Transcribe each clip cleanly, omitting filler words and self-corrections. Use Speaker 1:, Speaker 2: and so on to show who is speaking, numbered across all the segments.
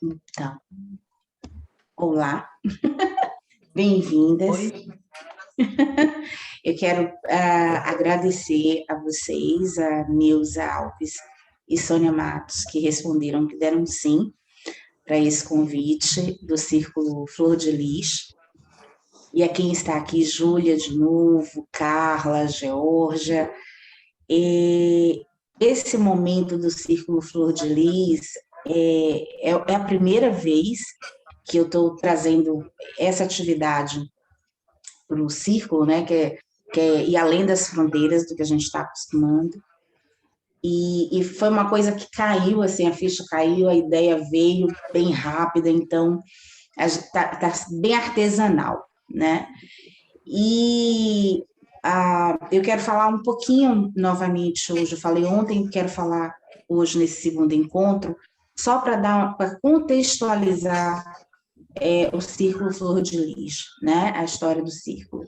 Speaker 1: Então, olá, bem-vindas.
Speaker 2: Oi,
Speaker 1: Eu quero agradecer a vocês, a Neuza Alves e Sônia Matos, que responderam, que deram sim para esse convite do Círculo Flor de Lis. E a quem está aqui, Júlia de novo, Carla, Georgia. E esse momento do Círculo Flor de Lis é a primeira vez que eu estou trazendo essa atividade para o círculo, né, que é ir além das fronteiras do que a gente está acostumando. E foi uma coisa que caiu, assim, a ficha caiu, a ideia veio bem rápida, então tá bem artesanal, né? E eu quero falar um pouquinho novamente hoje, eu falei ontem, quero falar hoje nesse segundo encontro, só para contextualizar o Círculo Flor de Lis, né? A história do círculo.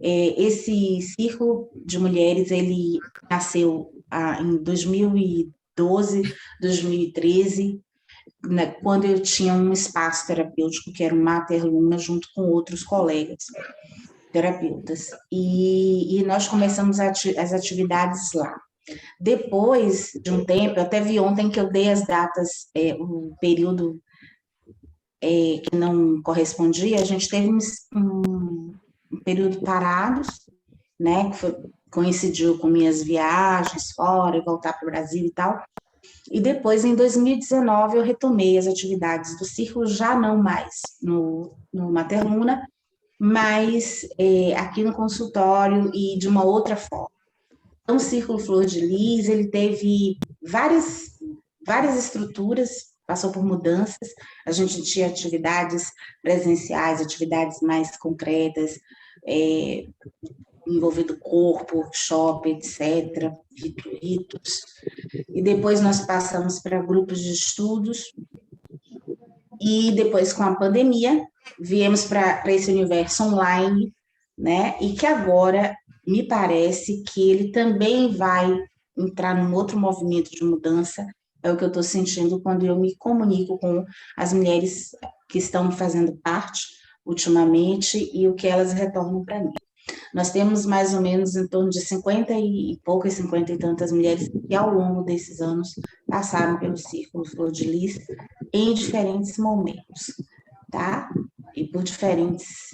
Speaker 1: Esse círculo de mulheres, ele nasceu em 2012, 2013, né, quando eu tinha um espaço terapêutico que era o Mater Luna, junto com outros colegas terapeutas. E nós começamos as atividades lá. Depois de um tempo, eu até vi ontem que eu dei as datas, o período que não correspondia, a gente teve um período parados, né, que coincidiu com minhas viagens fora, e voltar para o Brasil e tal. E depois, em 2019, eu retomei as atividades do círculo, já não mais no Materluna, mas aqui no consultório e de uma outra forma. Então, o Círculo Flor de Lis, ele teve várias estruturas, passou por mudanças, a gente tinha atividades presenciais, atividades mais concretas, envolvendo corpo, workshop, etc., ritos. E depois nós passamos para grupos de estudos, e depois com a pandemia, viemos para esse universo online, né? E que agora me parece que ele também vai entrar num outro movimento de mudança, é o que eu estou sentindo quando eu me comunico com as mulheres que estão fazendo parte ultimamente e o que elas retornam para mim. Nós temos mais ou menos em torno de 50 e poucas, 50 e tantas mulheres que ao longo desses anos passaram pelo Círculo Flor de Lis em diferentes momentos, tá? E por diferentes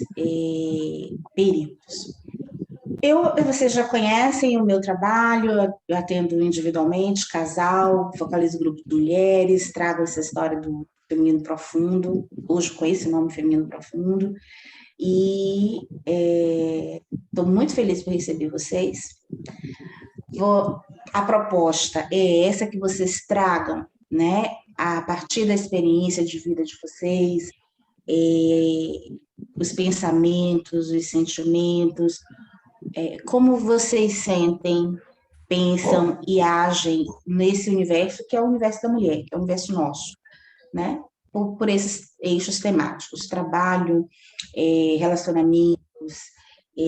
Speaker 1: períodos. Vocês já conhecem o meu trabalho, eu atendo individualmente, casal, focalizo grupo de mulheres, trago essa história do feminino profundo, hoje com esse nome feminino profundo, e estou muito feliz por receber vocês. A proposta é essa, que vocês tragam, né, a partir da experiência de vida de vocês, os pensamentos, os sentimentos, como vocês sentem, pensam e agem nesse universo, que é o universo da mulher, que é o universo nosso, né? Por esses eixos temáticos, trabalho, relacionamentos,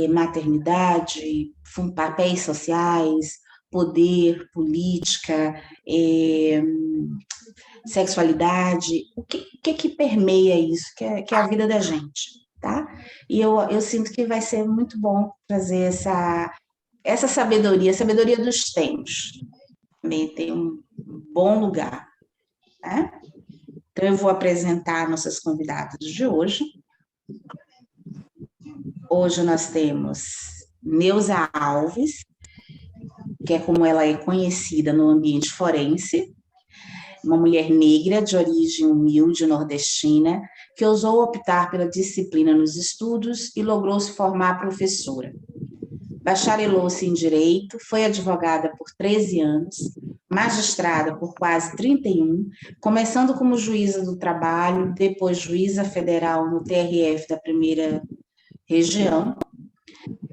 Speaker 1: maternidade, papéis sociais, poder, política, sexualidade, o que permeia isso, que é a vida da gente, tá? E eu sinto que vai ser muito bom trazer essa sabedoria, a sabedoria dos tempos, também tem um bom lugar, né? Então, eu vou apresentar nossas convidadas de hoje. Hoje nós temos Neuza Alves, que é como ela é conhecida no ambiente forense, uma mulher negra de origem humilde nordestina, que ousou optar pela disciplina nos estudos e logrou se formar professora. Bacharelou-se em Direito, foi advogada por 13 anos, magistrada por quase 31, começando como juíza do trabalho, depois juíza federal no TRF da primeira região,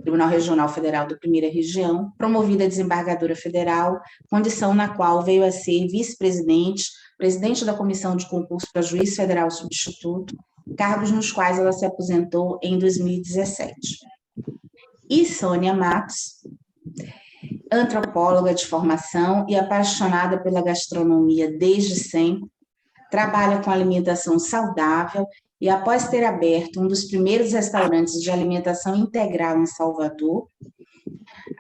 Speaker 1: Tribunal Regional Federal da Primeira Região, promovida a desembargadora federal, condição na qual veio a ser vice-presidente, presidente da Comissão de Concurso para Juiz Federal Substituto, cargos nos quais ela se aposentou em 2017. E Sônia Matos, antropóloga de formação e apaixonada pela gastronomia desde sempre, trabalha com alimentação saudável e, após ter aberto um dos primeiros restaurantes de alimentação integral em Salvador,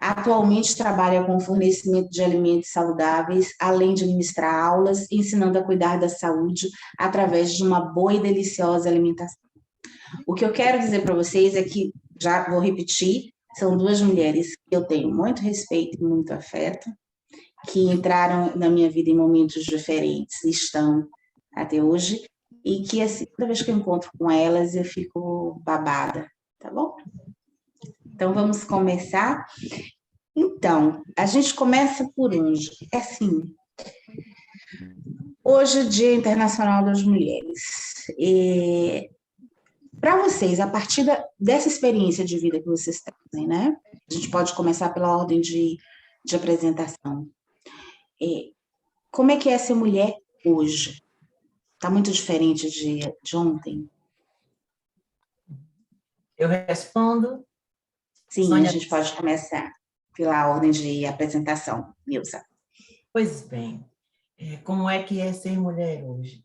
Speaker 1: atualmente trabalha com fornecimento de alimentos saudáveis, além de ministrar aulas, ensinando a cuidar da saúde através de uma boa e deliciosa alimentação. O que eu quero dizer para vocês é que, já vou repetir, são duas mulheres que eu tenho muito respeito e muito afeto, que entraram na minha vida em momentos diferentes e estão até hoje, e que assim, toda vez que eu encontro com elas eu fico babada, tá bom? Então vamos começar. Então, a gente começa por onde? É assim, hoje é Dia Internacional das Mulheres. Para vocês, a partir dessa experiência de vida que vocês têm, né? A gente pode começar pela ordem de apresentação. Como é que é ser mulher hoje? Está muito diferente de ontem?
Speaker 2: Eu respondo.
Speaker 1: Sim,
Speaker 2: Sônia...
Speaker 1: a gente pode começar pela ordem de apresentação, Nilza.
Speaker 2: Pois bem, como é que é ser mulher hoje?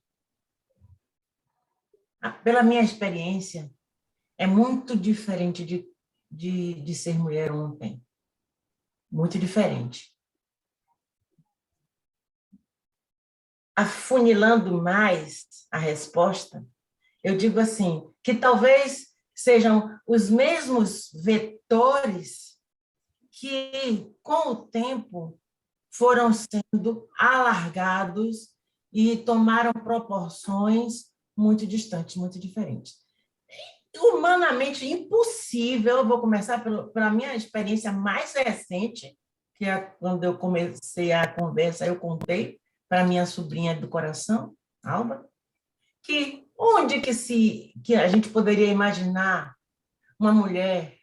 Speaker 2: Pela minha experiência, é muito diferente de ser mulher ontem. Muito diferente. Afunilando mais a resposta, eu digo assim, que talvez sejam os mesmos vetores que, com o tempo, foram sendo alargados e tomaram proporções muito distantes, muito diferentes. Humanamente impossível, eu vou começar pela minha experiência mais recente, que é quando eu comecei a conversa, eu contei para minha sobrinha do coração, Alba, que onde que a gente poderia imaginar uma mulher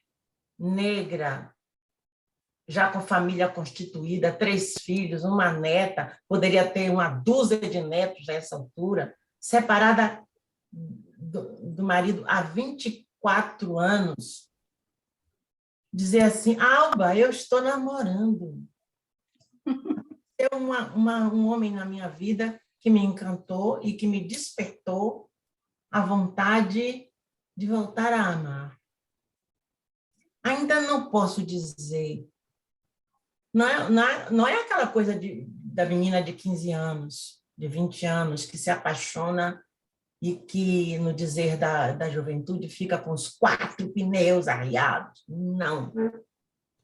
Speaker 2: negra, já com família constituída, 3 filhos, uma neta, poderia ter uma dúzia de netos a essa altura, separada do marido há 24 anos, dizer assim, Alba, eu estou namorando. Tem um homem na minha vida que me encantou e que me despertou a vontade de voltar a amar. Ainda não posso dizer. Não é aquela coisa da menina de 15 anos, de 20 anos, que se apaixona e que, no dizer da juventude, fica com os 4 pneus arriados. Não.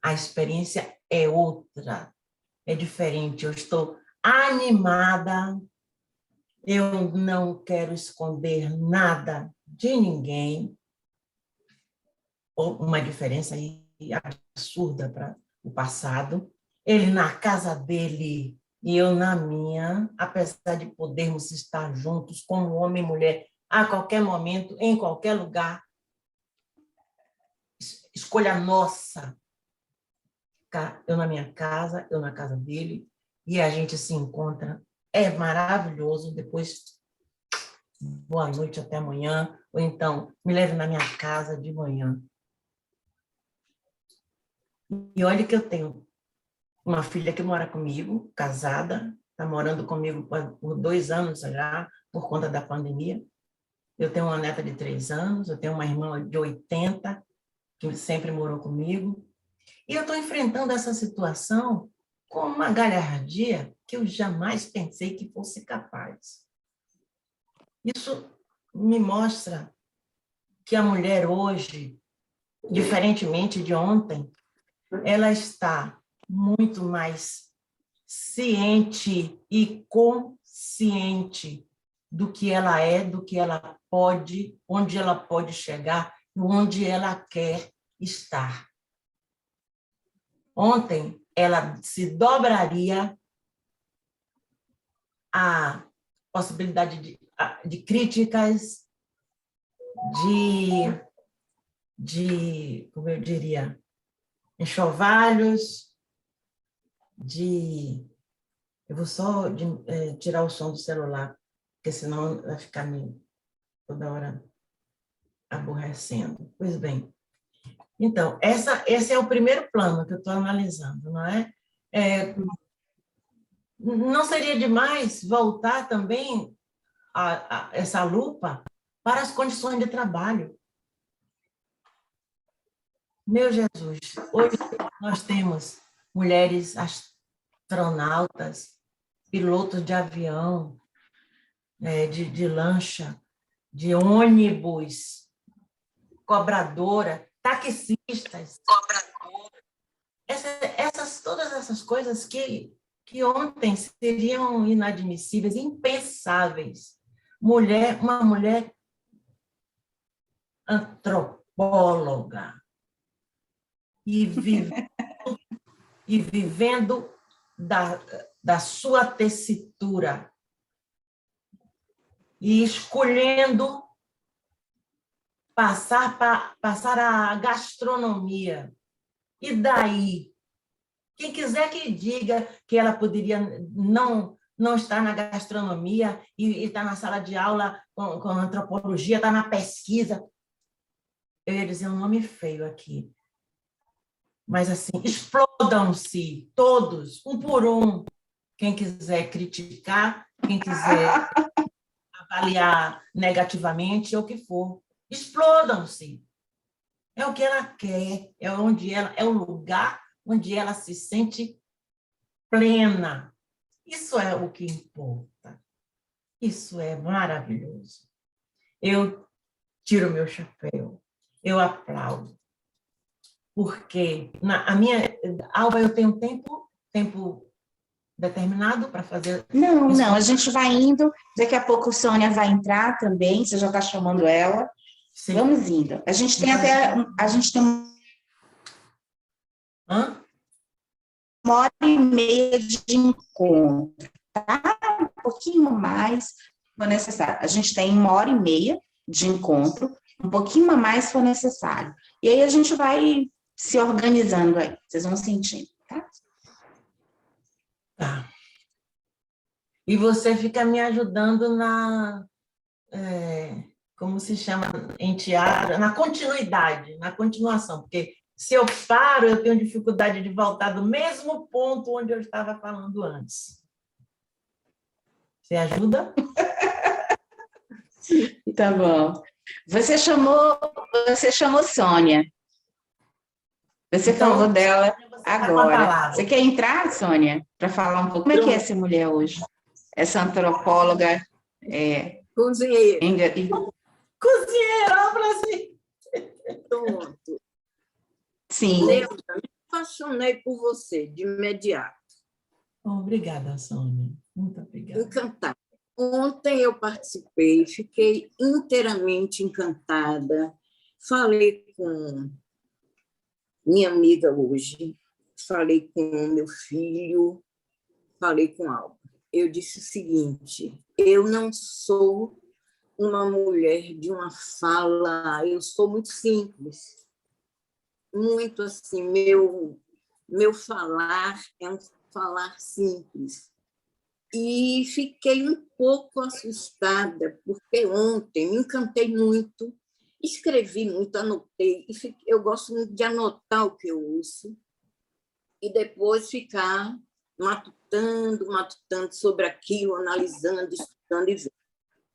Speaker 2: A experiência é outra, é diferente. Eu estou animada, eu não quero esconder nada de ninguém. Uma diferença absurda para o passado. Ele na casa dele e eu na minha, apesar de podermos estar juntos como homem e mulher a qualquer momento, em qualquer lugar, escolha nossa. Eu na minha casa, eu na casa dele, e a gente se encontra. É maravilhoso. Depois, boa noite, até amanhã. Ou então, me leve na minha casa de manhã. E olha que eu tenho uma filha que mora comigo, casada, está morando comigo por 2 anos já, por conta da pandemia. Eu tenho uma neta de 3 anos, eu tenho uma irmã de 80, que sempre morou comigo. E eu estou enfrentando essa situação com uma galhardia que eu jamais pensei que fosse capaz. Isso me mostra que a mulher hoje, diferentemente de ontem, ela está muito mais ciente e consciente do que ela é, do que ela pode, onde ela pode chegar e onde ela quer estar. Ontem, ela se dobraria à possibilidade de críticas, como eu diria, enxovalhos, eu vou só tirar o som do celular, porque senão vai ficar toda hora aborrecendo. Pois bem, então, esse é o primeiro plano que eu estou analisando, não é? Não seria demais voltar também essa lupa para as condições de trabalho. Meu Jesus, hoje nós temos mulheres astronautas, pilotos de avião, de lancha, de ônibus, cobradora, taxistas. Todas essas coisas que ontem seriam inadmissíveis, impensáveis. Uma mulher antropóloga e vivendo da sua tessitura e escolhendo passar a gastronomia. E daí? Quem quiser que diga que ela poderia não estar na gastronomia e estar na sala de aula com antropologia, estar na pesquisa, eu ia dizer um nome feio aqui. Mas, assim, explodam-se todos, um por um. Quem quiser criticar, quem quiser avaliar negativamente, ou o que for. Explodam-se. É o que ela quer, é o lugar onde ela se sente plena. Isso é o que importa. Isso é maravilhoso. Eu tiro meu chapéu, eu aplaudo. Porque Alba, eu tenho tempo determinado para fazer...
Speaker 1: Não, a gente vai indo, daqui a pouco a Sônia vai entrar também, você já está chamando ela. Sim. Vamos indo. A gente tem
Speaker 2: Hã?
Speaker 1: 1h30 de encontro, tá? Um pouquinho mais se for necessário. A gente tem 1h30 de encontro, um pouquinho a mais se for necessário. E aí a gente vai se organizando aí, vocês vão sentindo, tá?
Speaker 2: Tá. E você fica me ajudando como se chama, em teatro, na continuação, porque se eu paro, eu tenho dificuldade de voltar do mesmo ponto onde eu estava falando antes. Você ajuda?
Speaker 1: Tá bom. Você chamou Sônia. Você falou dela agora. Você quer entrar, Sônia, para falar um pouco? Como é que é essa mulher hoje? Essa antropóloga...
Speaker 3: Cozinheira.
Speaker 2: Cozinheira, Brasil.
Speaker 3: Pronto.
Speaker 1: Sim.
Speaker 3: Neuza, me apaixonei por você, de imediato.
Speaker 2: Obrigada, Sônia. Muito obrigada.
Speaker 3: Encantada. Ontem eu participei, fiquei inteiramente encantada. Falei com minha amiga hoje, falei com meu filho, falei com Alba. Eu disse o seguinte: eu não sou uma mulher de uma fala, eu sou muito simples, muito assim, meu falar é um falar simples. E fiquei um pouco assustada, porque ontem me encantei muito, escrevi muito, anotei, eu gosto muito de anotar o que eu ouço, e depois ficar matutando sobre aquilo, analisando, estudando e vendo.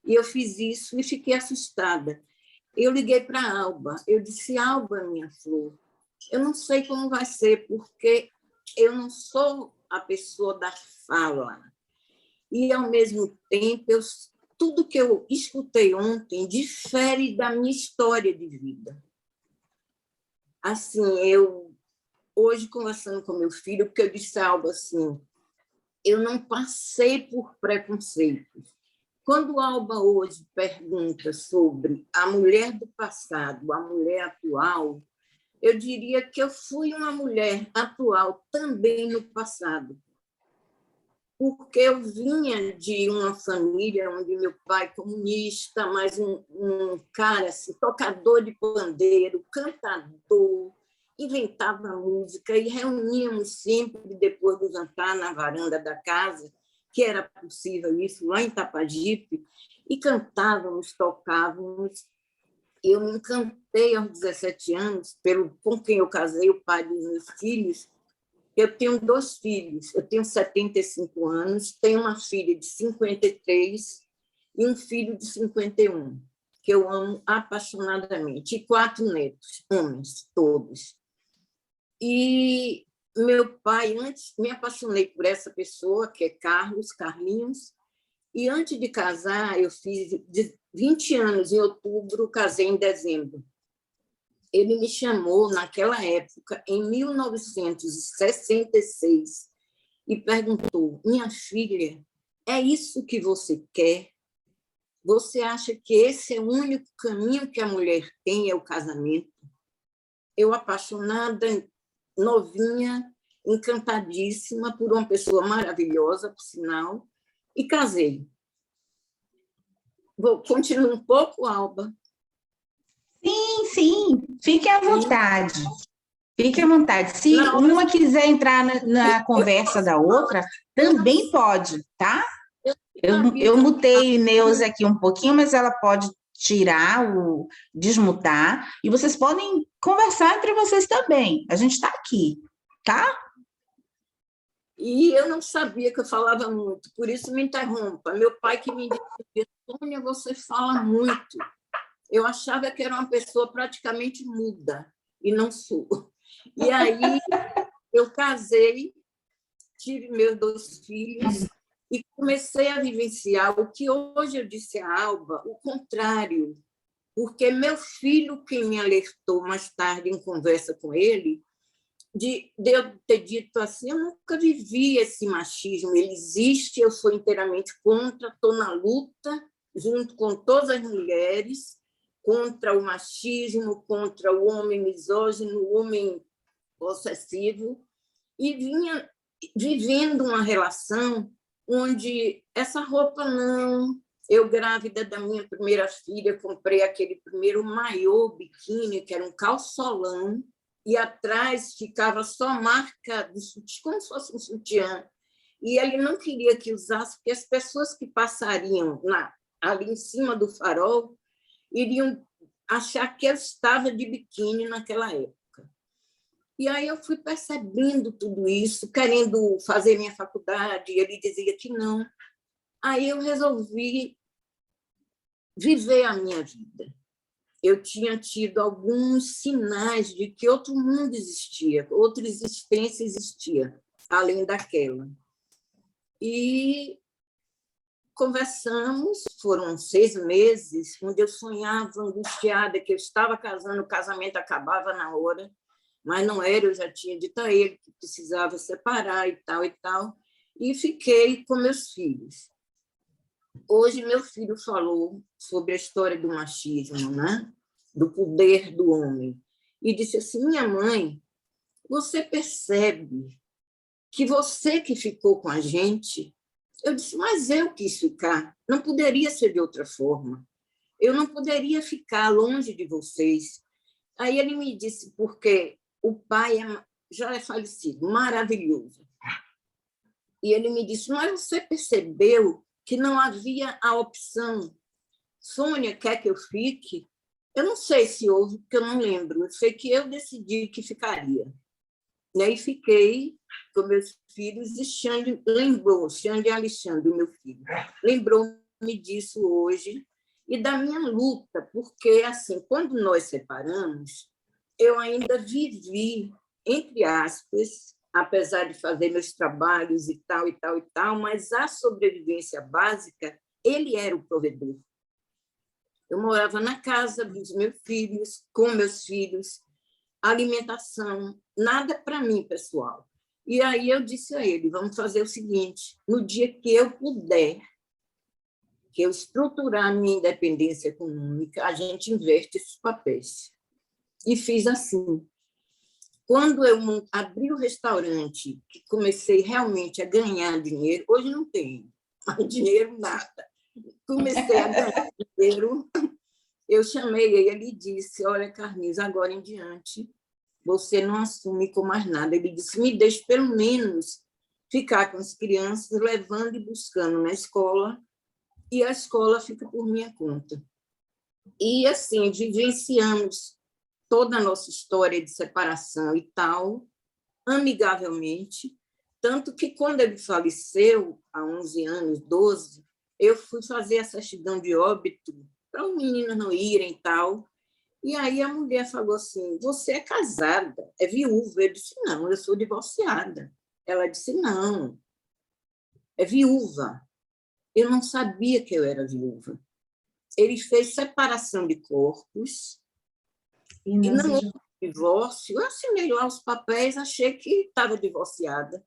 Speaker 3: E eu fiz isso e fiquei assustada. Eu liguei para a Alba, eu disse: Alba, minha flor, eu não sei como vai ser, porque eu não sou a pessoa da fala. E, ao mesmo tempo, tudo que eu escutei ontem difere da minha história de vida. Assim, hoje, conversando com meu filho, porque eu disse algo assim, eu não passei por preconceitos. Quando Alba hoje pergunta sobre a mulher do passado, a mulher atual, eu diria que eu fui uma mulher atual também no passado, porque eu vinha de uma família onde meu pai comunista, mas um cara assim, tocador de pandeiro, cantador, inventava música e reuníamos sempre depois do jantar na varanda da casa, que era possível isso, lá em Tapajipe, e cantávamos, tocávamos. Eu me encantei aos 17 anos com quem eu casei, o pai dos meus filhos. Eu tenho 2 filhos, eu tenho 75 anos, tenho uma filha de 53 e um filho de 51, que eu amo apaixonadamente, e 4 netos, homens, todos. E meu pai, antes, me apaixonei por essa pessoa, que é Carlinhos, e antes de casar, eu fiz 20 anos em outubro, casei em dezembro. Ele me chamou, naquela época, em 1966, e perguntou: minha filha, é isso que você quer? Você acha que esse é o único caminho que a mulher tem, é o casamento? Eu, apaixonada, novinha, encantadíssima por uma pessoa maravilhosa, por sinal, e casei. Continuo um pouco, Alba.
Speaker 1: Sim, fique à vontade. Fique à vontade. Se uma quiser entrar na conversa da outra, também pode, tá? Eu mutei Neuza aqui um pouquinho, mas ela pode tirar, desmutar, e vocês podem conversar entre vocês também. A gente está aqui, tá?
Speaker 3: E eu não sabia que eu falava muito, por isso me interrompa. Meu pai que me disse: Sônia, você fala muito. Eu achava que era uma pessoa praticamente muda, e não sou. E aí eu casei, tive meus 2 filhos e comecei a vivenciar o que hoje eu disse a Alba, o contrário, porque meu filho, quem me alertou mais tarde em conversa com ele, de eu ter dito assim: eu nunca vivi esse machismo, ele existe, eu sou inteiramente contra, estou na luta, junto com todas as mulheres, contra o machismo, contra o homem misógino, o homem possessivo, e vinha vivendo uma relação onde essa roupa não... Eu, grávida da minha primeira filha, comprei aquele primeiro maiô biquíni, que era um calçolão, e atrás ficava só marca do sutiã, como se fosse um sutiã. E ele não queria que usasse, porque as pessoas que passariam ali em cima do farol iriam achar que eu estava de biquíni naquela época. E aí eu fui percebendo tudo isso, querendo fazer minha faculdade, e ele dizia que não. Aí eu resolvi viver a minha vida. Eu tinha tido alguns sinais de que outro mundo existia, outra existência existia, além daquela. E conversamos, foram 6 meses, onde eu sonhava angustiada, que eu estava casando, o casamento acabava na hora, mas não era, eu já tinha dito a ele que precisava separar e tal, e fiquei com meus filhos. Hoje, meu filho falou sobre a história do machismo, né? Do poder do homem, e disse assim: minha mãe, você percebe que você que ficou com a gente? Eu disse: mas eu quis ficar, não poderia ser de outra forma, eu não poderia ficar longe de vocês. Aí ele me disse: porque o pai já é falecido, maravilhoso. E ele me disse: mas você percebeu que não havia a opção, Sônia, quer que eu fique? Eu não sei se houve, porque eu não lembro. Eu sei que eu decidi que ficaria. E fiquei com meus filhos, e Xande Alexandre, meu filho, lembrou-me disso hoje, e da minha luta, porque, assim, quando nós separamos, eu ainda vivi, entre aspas, apesar de fazer meus trabalhos e tal, mas a sobrevivência básica, ele era o provedor. Eu morava na casa dos meus filhos, com meus filhos, alimentação, nada para mim, pessoal. E aí eu disse a ele: vamos fazer o seguinte, no dia que eu puder, que eu estruturar a minha independência econômica, a gente inverte esses papéis. E fiz assim. Quando eu abri o restaurante, que comecei realmente a ganhar dinheiro, hoje não tenho, mas dinheiro nada. Comecei a ganhar dinheiro, eu chamei ele e disse: olha, Carlinhos, agora em diante, você não assume com mais nada. Ele disse: me deixe pelo menos ficar com as crianças, levando e buscando na escola, e a escola fica por minha conta. E, assim, vivenciamos toda a nossa história de separação e tal, amigavelmente, tanto que, quando ele faleceu, há 11 anos, 12, eu fui fazer a certidão de óbito para os meninos não irem e tal. E aí a mulher falou assim, você é casada, é viúva? Eu disse, não, eu sou divorciada. Ela disse, não, é viúva. Eu não sabia que eu era viúva. Ele fez separação de corpos
Speaker 1: E
Speaker 3: e
Speaker 1: não
Speaker 3: não
Speaker 1: seja...
Speaker 3: houve divórcio. Eu assinei lá os papéis, achei que estava divorciada.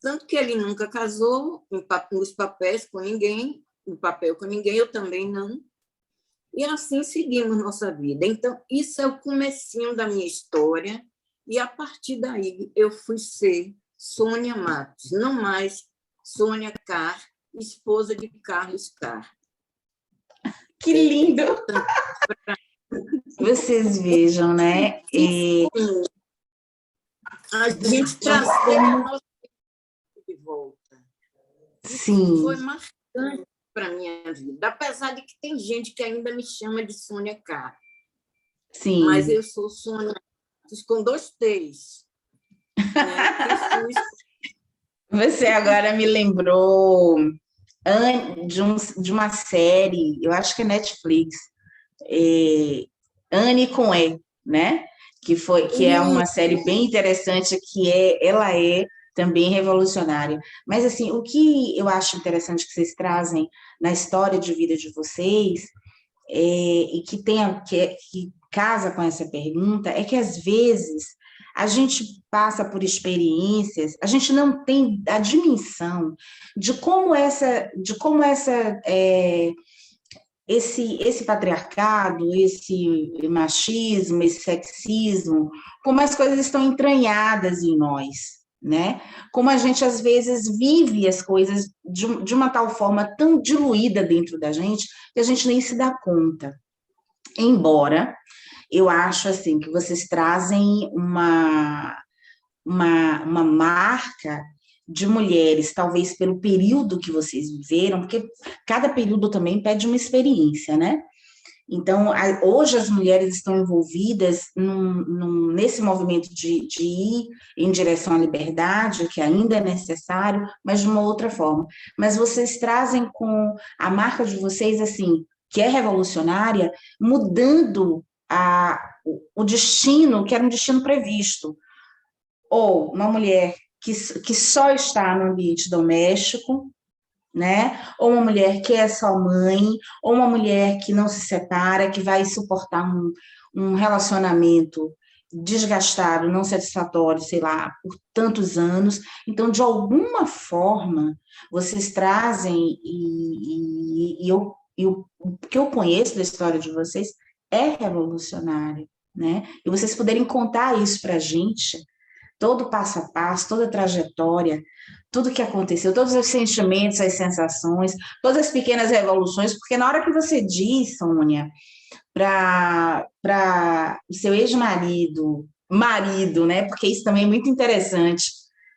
Speaker 3: Tanto que ele nunca casou nos papéis com ninguém, no papel com ninguém, eu também não. E assim seguimos nossa vida. Então, isso é o comecinho da minha história, e a partir daí eu fui ser Sônia Matos, não mais Sônia Carr, esposa de Carlos Carr.
Speaker 1: Que lindo! Vocês vejam, né?
Speaker 3: A gente trazer a nossa vida de volta. Isso foi
Speaker 1: Sim,
Speaker 3: marcante para a minha vida, apesar de que tem gente que ainda me chama de Sônia Carr, mas
Speaker 1: sim.
Speaker 3: eu sou Sônia com 2 T's, né? Que fui...
Speaker 1: Você agora me lembrou de uma série, eu acho que é Netflix, é, Anne com E, né? Que é uma série bem interessante, ela é também revolucionária. Mas assim, o que eu acho interessante que vocês trazem na história de vida de vocês e que casa com essa pergunta é que às vezes a gente passa por experiências, a gente não tem a dimensão de como esse patriarcado, esse machismo, esse sexismo, como as coisas estão entranhadas em nós, né? Como a gente às vezes vive as coisas de uma tal forma tão diluída dentro da gente que a gente nem se dá conta. Embora eu acho assim que vocês trazem uma marca de mulheres, talvez pelo período que vocês viveram, porque cada período também pede uma experiência, né? Então, hoje as mulheres estão envolvidas nesse movimento de ir em direção à liberdade, que ainda é necessário, mas de uma outra forma. Mas vocês trazem com a marca de vocês, assim, que é revolucionária, mudando o destino, que era um destino previsto. Ou uma mulher que só está no ambiente doméstico, né? Ou uma mulher que é só mãe, ou uma mulher que não se separa, que vai suportar um relacionamento desgastado, não satisfatório, sei lá, por tantos anos. Então, de alguma forma, vocês trazem, o que eu conheço da história de vocês é revolucionário, né? E vocês poderem contar isso para a gente, todo o passo a passo, toda a trajetória, tudo que aconteceu, todos os sentimentos, as sensações, todas as pequenas revoluções, porque na hora que você diz, Sônia, para o seu marido, né? Porque isso também é muito interessante,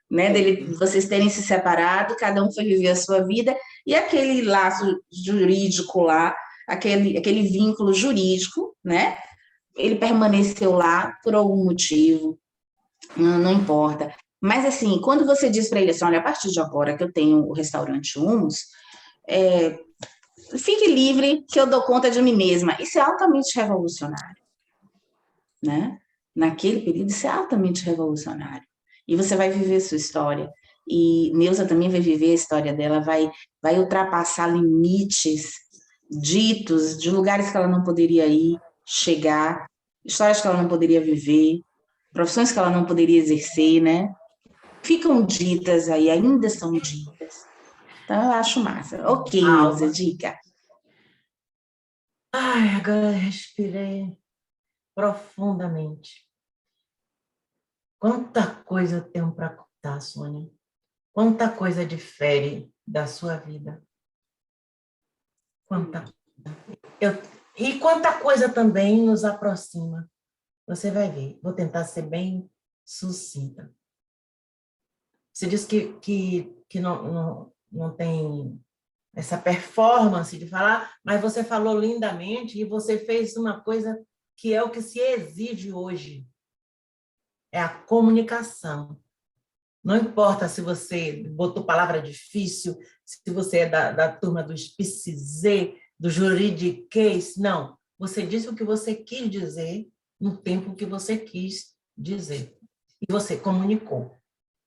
Speaker 1: né? Vocês terem se separado, cada um foi viver a sua vida, e aquele laço jurídico lá, aquele vínculo jurídico, né? Ele permaneceu lá por algum motivo, não importa. Mas, assim, quando você diz para ele assim, olha, a partir de agora que eu tenho o restaurante Humus, fique livre que eu dou conta de mim mesma. Isso é altamente revolucionário, né? Naquele período, isso é altamente revolucionário. E você vai viver sua história. E Neuza também vai viver a história dela, vai ultrapassar limites ditos de lugares que ela não poderia ir, chegar, histórias que ela não poderia viver, profissões que ela não poderia exercer, né? Ficam ditas aí, ainda são ditas. Então, eu acho massa. Ok, Neuza,
Speaker 2: Alma.
Speaker 1: dica.
Speaker 2: Ai, agora eu respirei profundamente. Quanta coisa eu tenho para contar, Sônia. Quanta coisa difere da sua vida. Quanta. E quanta coisa também nos aproxima. Você vai ver. Vou tentar ser bem sucinta. Você disse que não tem essa performance de falar, mas você falou lindamente e você fez uma coisa que é o que se exige hoje. É a comunicação. Não importa se você botou palavra difícil, se você é da turma do SPICZ, do juridiquês, não. Você disse o que você quis dizer no tempo que você quis dizer. E você comunicou,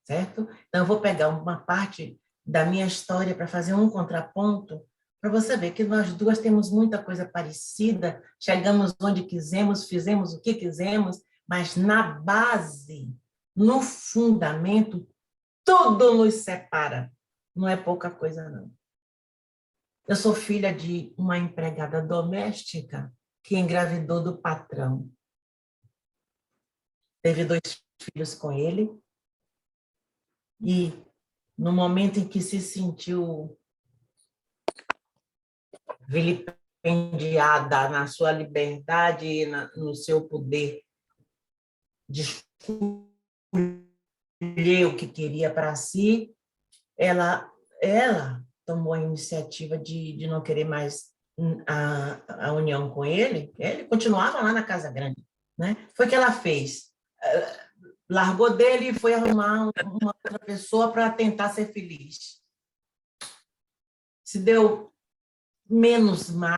Speaker 2: certo? Então, eu vou pegar uma parte da minha história para fazer um contraponto, para você ver que nós duas temos muita coisa parecida, chegamos onde quisemos, fizemos o que quisemos, mas na base, no fundamento, tudo nos separa. Não é pouca coisa, não. Eu sou filha de uma empregada doméstica que engravidou do patrão. Teve 2 filhos com ele e, no momento em que se sentiu vilipendiada na sua liberdade e no seu poder de escolher o que queria para si, ela tomou a iniciativa de não querer mais a união com ele. Ele continuava lá na Casa Grande, né? Foi o que ela fez. Largou dele e foi arrumar uma outra pessoa para tentar ser feliz. Se deu menos mal,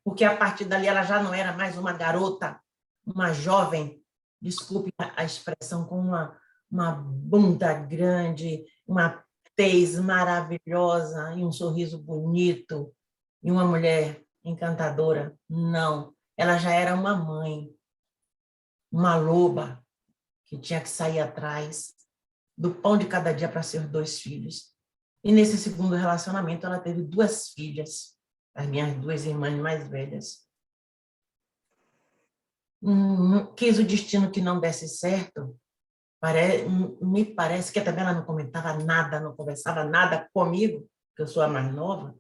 Speaker 2: porque a partir dali ela já não era mais uma garota, uma jovem, desculpe a expressão, com uma bunda grande, uma tez maravilhosa e um sorriso bonito e uma mulher encantadora. Não, ela já era uma mãe, uma loba que tinha que sair atrás do pão de cada dia para seus 2 filhos. E nesse segundo relacionamento ela teve 2 filhas, as minhas 2 irmãs mais velhas. Quis o destino que não desse certo. Me parece que também ela não comentava nada, não conversava nada comigo, que eu sou a mais nova.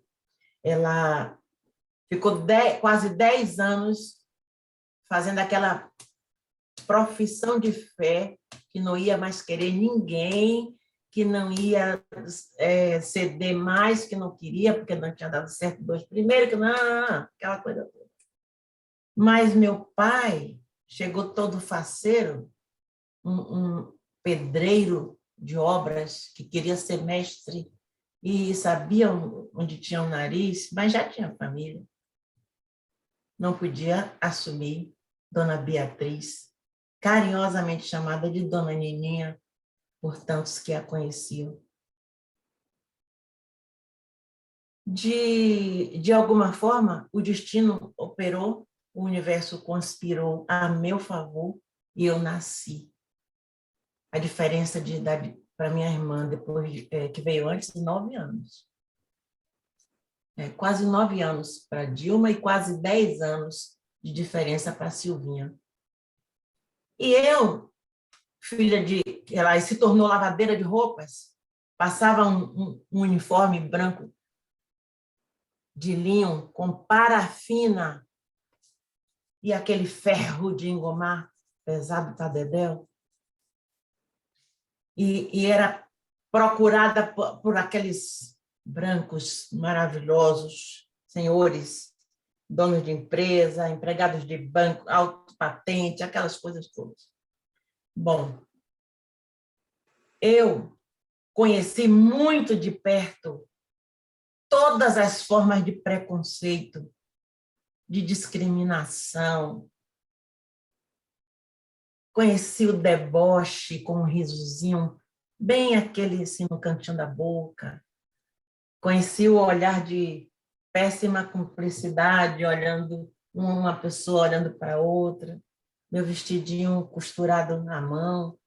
Speaker 2: Ela ficou quase 10 anos fazendo aquela profissão de fé que não ia mais querer ninguém, que não ia ceder mais, que não queria, porque não tinha dado certo 2 primeiros, que não, aquela coisa toda. Mas meu pai chegou todo faceiro, um pedreiro de obras que queria ser mestre e sabia onde tinha o nariz, mas já tinha família. Não podia assumir Dona Beatriz, carinhosamente chamada de Dona Nininha, por tantos que a conheciam. De alguma forma, o destino operou, o universo conspirou a meu favor e eu nasci. A diferença de idade para minha irmã, depois que veio antes, 9 anos. Quase 9 anos para Dilma e quase 10 anos de diferença para Silvinha. E eu, filha de... Ela se tornou lavadeira de roupas, passava um uniforme branco de linho com parafina e aquele ferro de engomar pesado para dedéu. E era procurada por aqueles brancos maravilhosos, senhores, donos de empresa, empregados de banco, alto patente, aquelas coisas todas. Bom, eu conheci muito de perto todas as formas de preconceito, de discriminação. Conheci o deboche com um risozinho, bem aquele assim no cantinho da boca. Conheci o olhar de péssima cumplicidade, olhando uma pessoa olhando para outra, meu vestidinho costurado na mão.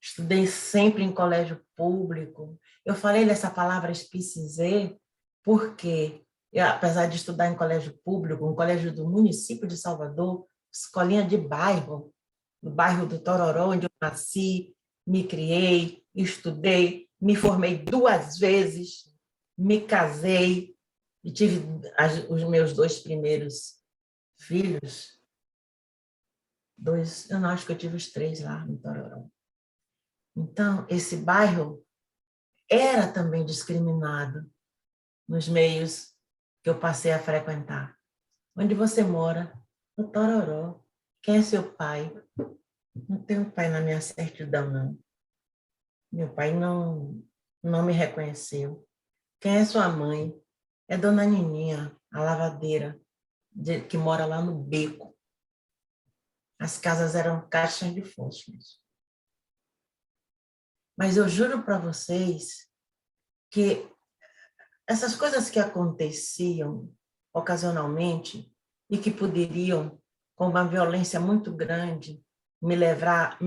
Speaker 2: Estudei sempre em colégio público. Eu falei dessa palavra SPICZ porque, apesar de estudar em colégio público, um colégio do município de Salvador, escolinha de bairro, no bairro do Tororó, onde eu nasci, me criei, estudei, me formei 2 vezes, me casei e tive os meus 2 primeiros filhos. 2, eu não acho que eu tive os 3 lá no Tororó. Então, esse bairro era também discriminado nos meios que eu passei a frequentar. Onde você mora? No Tororó. Quem é seu pai? Não tenho pai na minha certidão, não. Meu pai não me reconheceu. Quem é sua mãe? É Dona Nininha, a lavadeira, que mora lá no beco. As casas eram caixas de fósforos. Mas eu juro para vocês que essas coisas que aconteciam ocasionalmente e que poderiam, com uma violência muito grande, me levar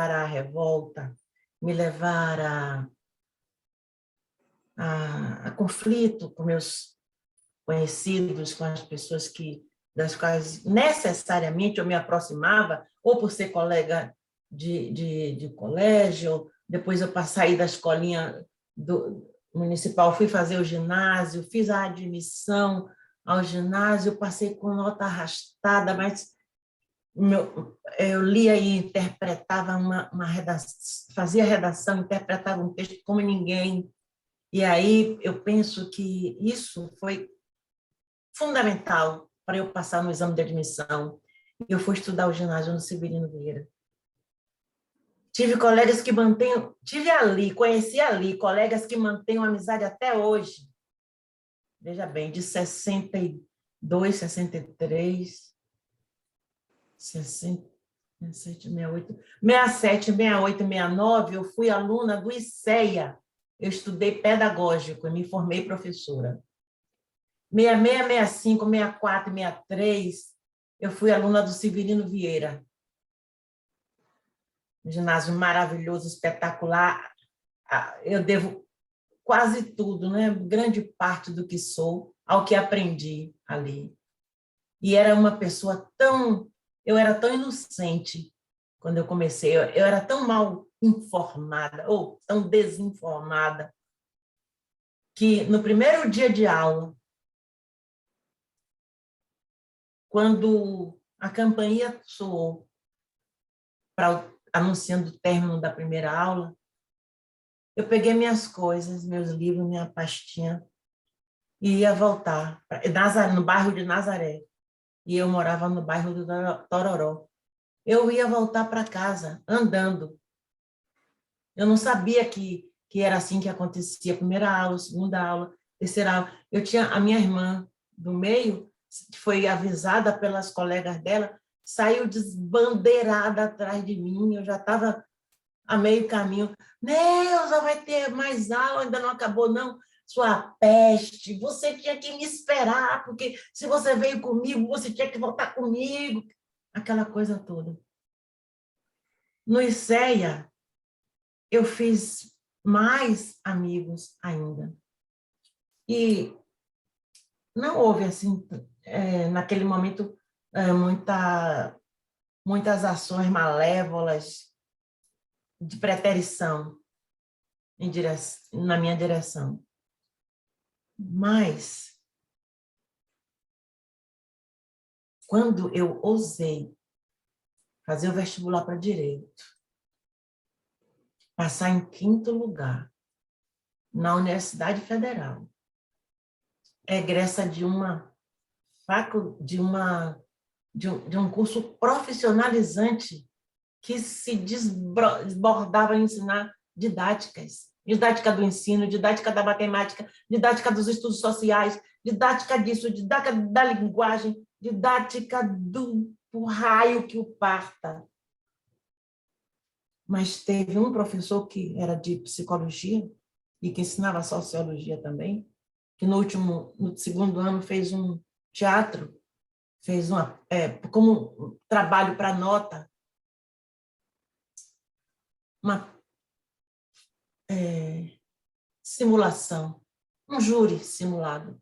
Speaker 2: à revolta, me levar a conflito com meus conhecidos, com as pessoas das quais necessariamente eu me aproximava, ou por ser colega de colégio, depois eu saí da escolinha municipal, fui fazer o ginásio, fiz a admissão ao ginásio, passei com nota arrastada, mas eu lia e interpretava uma redação, fazia redação, interpretava um texto como ninguém. E aí eu penso que isso foi fundamental para eu passar no exame de admissão. Eu fui estudar o ginásio no Severino Vieira. Tive colegas que conheci ali, colegas que mantêm amizade até hoje. Veja bem, de 62, 63, 67, 68, 67, 68, 69, eu fui aluna do ICEA. Eu estudei pedagógico e me formei professora. 66, 65, 64, 63, eu fui aluna do Severino Vieira. Um ginásio maravilhoso, espetacular. Eu devo quase tudo, né? Grande parte do que sou ao que aprendi ali. E era uma pessoa eu era tão inocente quando eu comecei, eu era tão mal informada, ou tão desinformada, que no primeiro dia de aula, quando a campainha soou, anunciando o término da primeira aula, eu peguei minhas coisas, meus livros, minha pastinha, e ia voltar no bairro de Nazaré. E eu morava no bairro do Tororó. Eu ia voltar para casa, andando. Eu não sabia que era assim que acontecia. Primeira aula, segunda aula, terceira aula. Eu tinha a minha irmã do meio, que foi avisada pelas colegas dela, saiu desbandeirada atrás de mim. Eu já estava a meio caminho. Neuza, vai ter mais aula, ainda não acabou, não. Sua peste, você tinha que me esperar, porque se você veio comigo, você tinha que voltar comigo. Aquela coisa toda. No ICEA, eu fiz mais amigos ainda. E não houve, assim, naquele momento, muitas ações malévolas de preterição na minha direção. Mas, quando eu ousei fazer o vestibular para Direito, passar em 5º lugar na Universidade Federal, egressa de um curso profissionalizante que se desbordava em ensinar didática do ensino, didática da matemática, didática dos estudos sociais, didática disso, didática da linguagem, didática do raio que o parta. Mas teve um professor que era de psicologia e que ensinava sociologia também, que no 2º ano fez um teatro, fez como trabalho para nota, uma simulação, um júri simulado.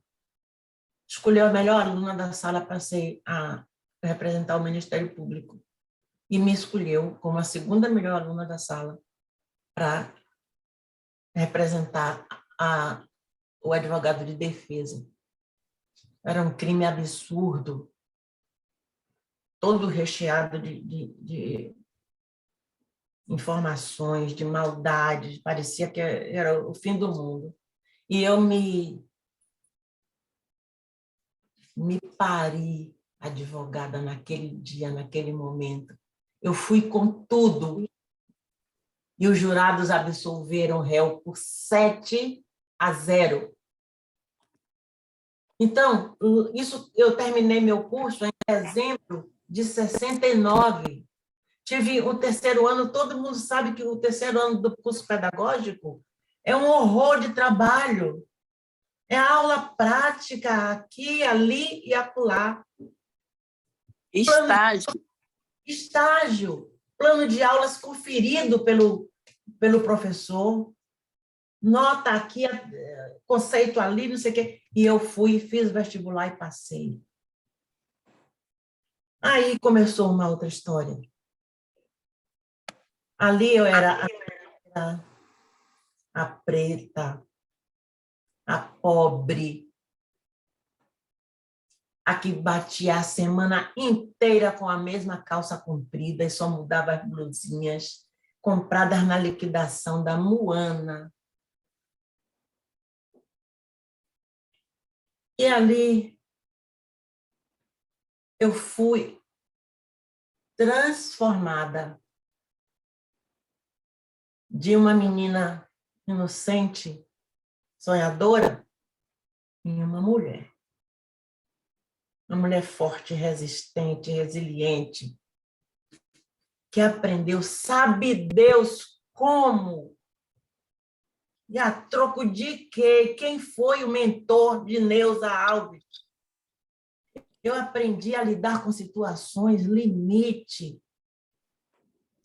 Speaker 2: Escolheu a melhor aluna da sala para representar o Ministério Público e me escolheu como a 2ª melhor aluna da sala para representar o advogado de defesa. Era um crime absurdo, todo recheado de informações, de maldades, parecia que era o fim do mundo. E eu me pari advogada naquele dia, naquele momento. Eu fui com tudo. E os jurados absolveram o réu por 7-0. Então, isso, eu terminei meu curso em dezembro de 69. Tive o terceiro ano, todo mundo sabe que o terceiro ano do curso pedagógico é um horror de trabalho. É aula prática aqui, ali e acolá. Estágio, plano de aulas conferido pelo professor, nota aqui, conceito ali, não sei o quê. E eu fui, fiz vestibular e passei. Aí começou uma outra história. Ali eu era a preta, a pobre, a que batia a semana inteira com a mesma calça comprida e só mudava as blusinhas, compradas na liquidação da Moana. E ali eu fui transformada de uma menina inocente, sonhadora, em uma mulher. Uma mulher forte, resistente, resiliente, que aprendeu, sabe Deus como. E a troco de quê? Quem foi o mentor de Neuza Alves? Eu aprendi a lidar com situações limite.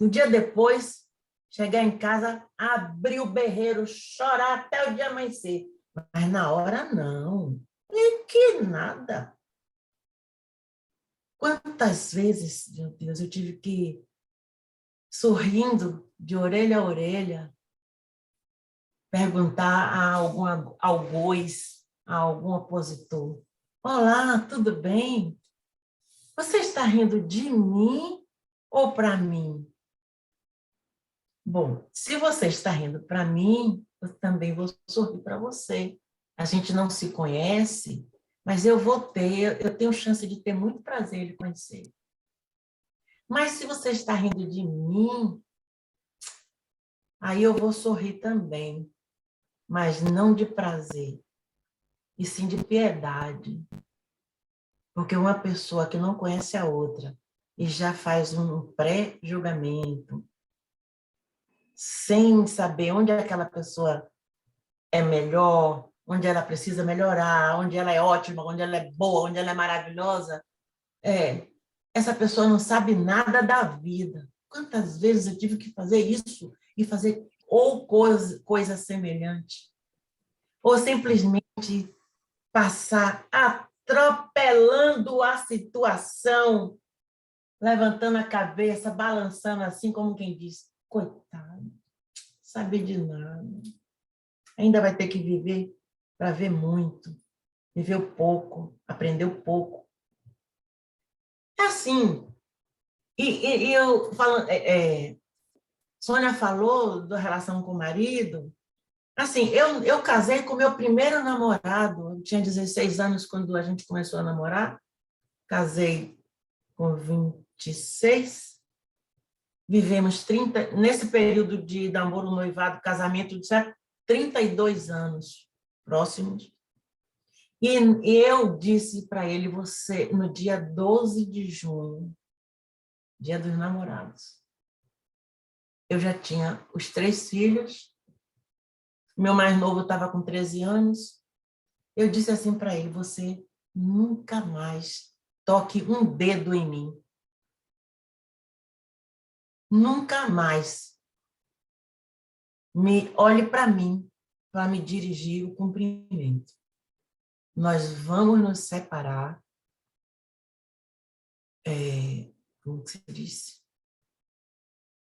Speaker 2: Um dia depois, chegar em casa, abrir o berreiro, chorar até o dia amanhecer. Mas na hora, não. E que nada. Quantas vezes, meu Deus, eu tive que ir sorrindo de orelha a orelha, perguntar a algum algoz, a algum opositor: olá, tudo bem? Você está rindo de mim ou para mim? Bom, se você está rindo para mim, eu também vou sorrir para você. A gente não se conhece, mas eu tenho chance de ter muito prazer em lhe conhecer. Mas se você está rindo de mim, aí eu vou sorrir também, mas não de prazer, e sim de piedade. Porque uma pessoa que não conhece a outra e já faz um pré-julgamento, sem saber onde aquela pessoa é melhor, onde ela precisa melhorar, onde ela é ótima, onde ela é boa, onde ela é maravilhosa, essa pessoa não sabe nada da vida. Quantas vezes eu tive que fazer isso e fazer ou coisa semelhante, ou simplesmente passar atropelando a situação, levantando a cabeça, balançando assim, como quem diz: coitado, sabe de nada. Ainda vai ter que viver para ver muito, viveu pouco, aprendeu pouco. É assim. E eu falando, Sônia falou da relação com o marido. Assim, eu casei com meu primeiro namorado. Eu tinha 16 anos quando a gente começou a namorar. Casei com 26. Vivemos 30, nesse período de namoro, noivado, casamento, 32 anos próximos. E eu disse para ele: você, no dia 12 de junho, dia dos namorados, eu já tinha os 3 filhos, meu mais novo estava com 13 anos. Eu disse assim para ele: você nunca mais toque um dedo em mim. Nunca mais me olhe para mim para me dirigir o cumprimento. Nós vamos nos separar, como que se disse?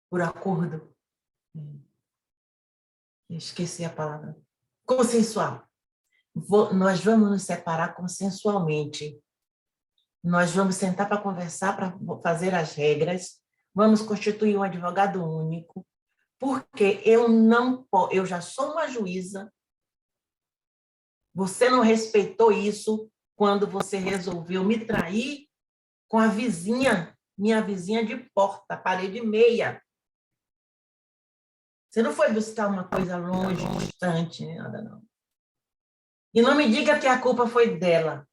Speaker 2: Por acordo. Esqueci a palavra. Consensual. Nós vamos nos separar consensualmente. Nós vamos sentar para conversar, para fazer as regras. Vamos constituir um advogado único, porque eu já sou uma juíza. Você não respeitou isso quando você resolveu me trair com a vizinha minha vizinha de porta, parede meia. Você não foi buscar uma coisa longe, distante, nem nada, não. E não me diga que a culpa foi dela,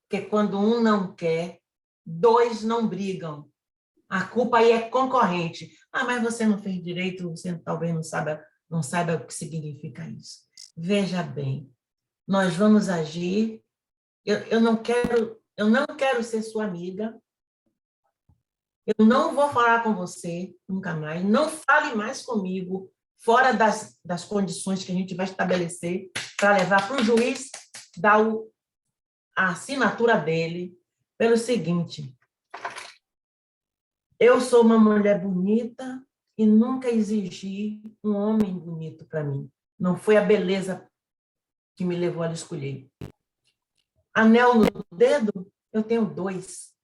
Speaker 2: porque quando um não quer, dois não brigam. A culpa aí é concorrente. Ah, mas você não fez direito, você talvez não saiba o que significa isso. Veja bem, nós vamos agir. Eu não quero ser sua amiga. Eu não vou falar com você nunca mais. Não fale mais comigo fora das condições que a gente vai estabelecer para levar para o juiz dar a assinatura dele pelo seguinte: eu sou uma mulher bonita e nunca exigi um homem bonito para mim. Não foi a beleza que me levou a escolher. Anel no dedo, eu tenho 2.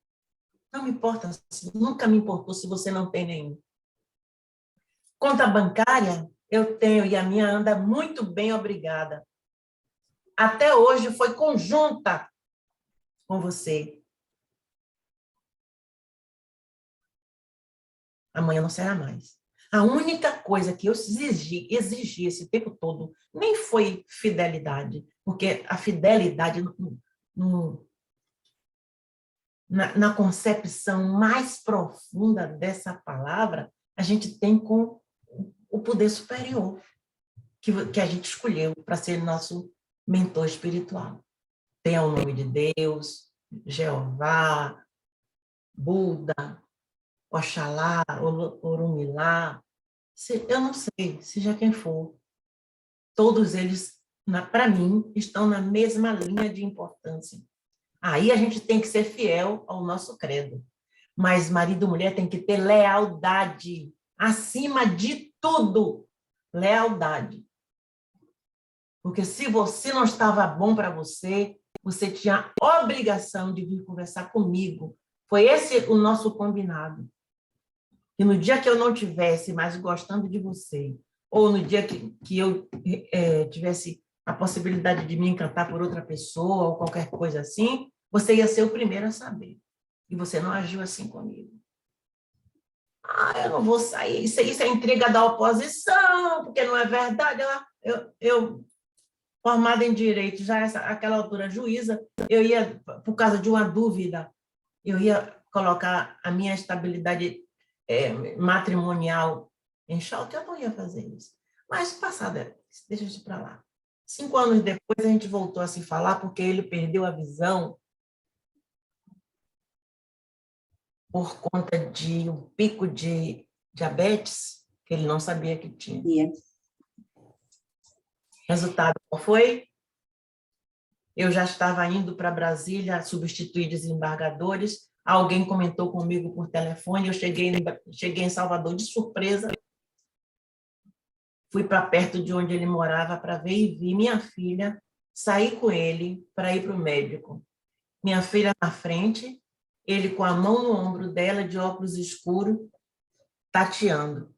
Speaker 2: Não me importa, nunca me importou se você não tem nenhum. Conta bancária, eu tenho e a minha anda muito bem, obrigada. Até hoje foi conjunta com você. Amanhã não será mais. A única coisa que eu exigi esse tempo todo nem foi fidelidade, porque a fidelidade, na concepção mais profunda dessa palavra, a gente tem com o poder superior que a gente escolheu para ser nosso mentor espiritual. Tem o nome de Deus, Jeová, Buda, Oxalá, Orumilá, eu não sei, seja quem for. Todos eles, para mim, estão na mesma linha de importância. Aí a gente tem que ser fiel ao nosso credo. Mas marido e mulher tem que ter lealdade. Acima de tudo, lealdade. Porque se você não estava bom para você, você tinha a obrigação de vir conversar comigo. Foi esse o nosso combinado. E no dia que eu não tivesse mais gostando de você, ou no dia que eu tivesse a possibilidade de me encantar por outra pessoa, ou qualquer coisa assim, você ia ser o primeiro a saber. E você não agiu assim comigo. Ah, eu não vou sair. Isso é intriga da oposição, porque não é verdade. Eu formada em direito, já aquela altura juíza, eu ia, por causa de uma dúvida, eu ia colocar a minha estabilidade matrimonial em choque, eu não ia fazer isso. Mas passada, deixa isso para lá. 5 anos depois, a gente voltou a se falar porque ele perdeu a visão por conta de um pico de diabetes que ele não sabia que tinha.
Speaker 1: Yeah.
Speaker 2: Resultado qual foi? Eu já estava indo para Brasília substituir desembargadores. Alguém comentou comigo por telefone. Eu cheguei em Salvador de surpresa. Fui para perto de onde ele morava para ver e vi minha filha. Saí com ele para ir para o médico. Minha filha na frente, ele com a mão no ombro dela, de óculos escuros, tateando.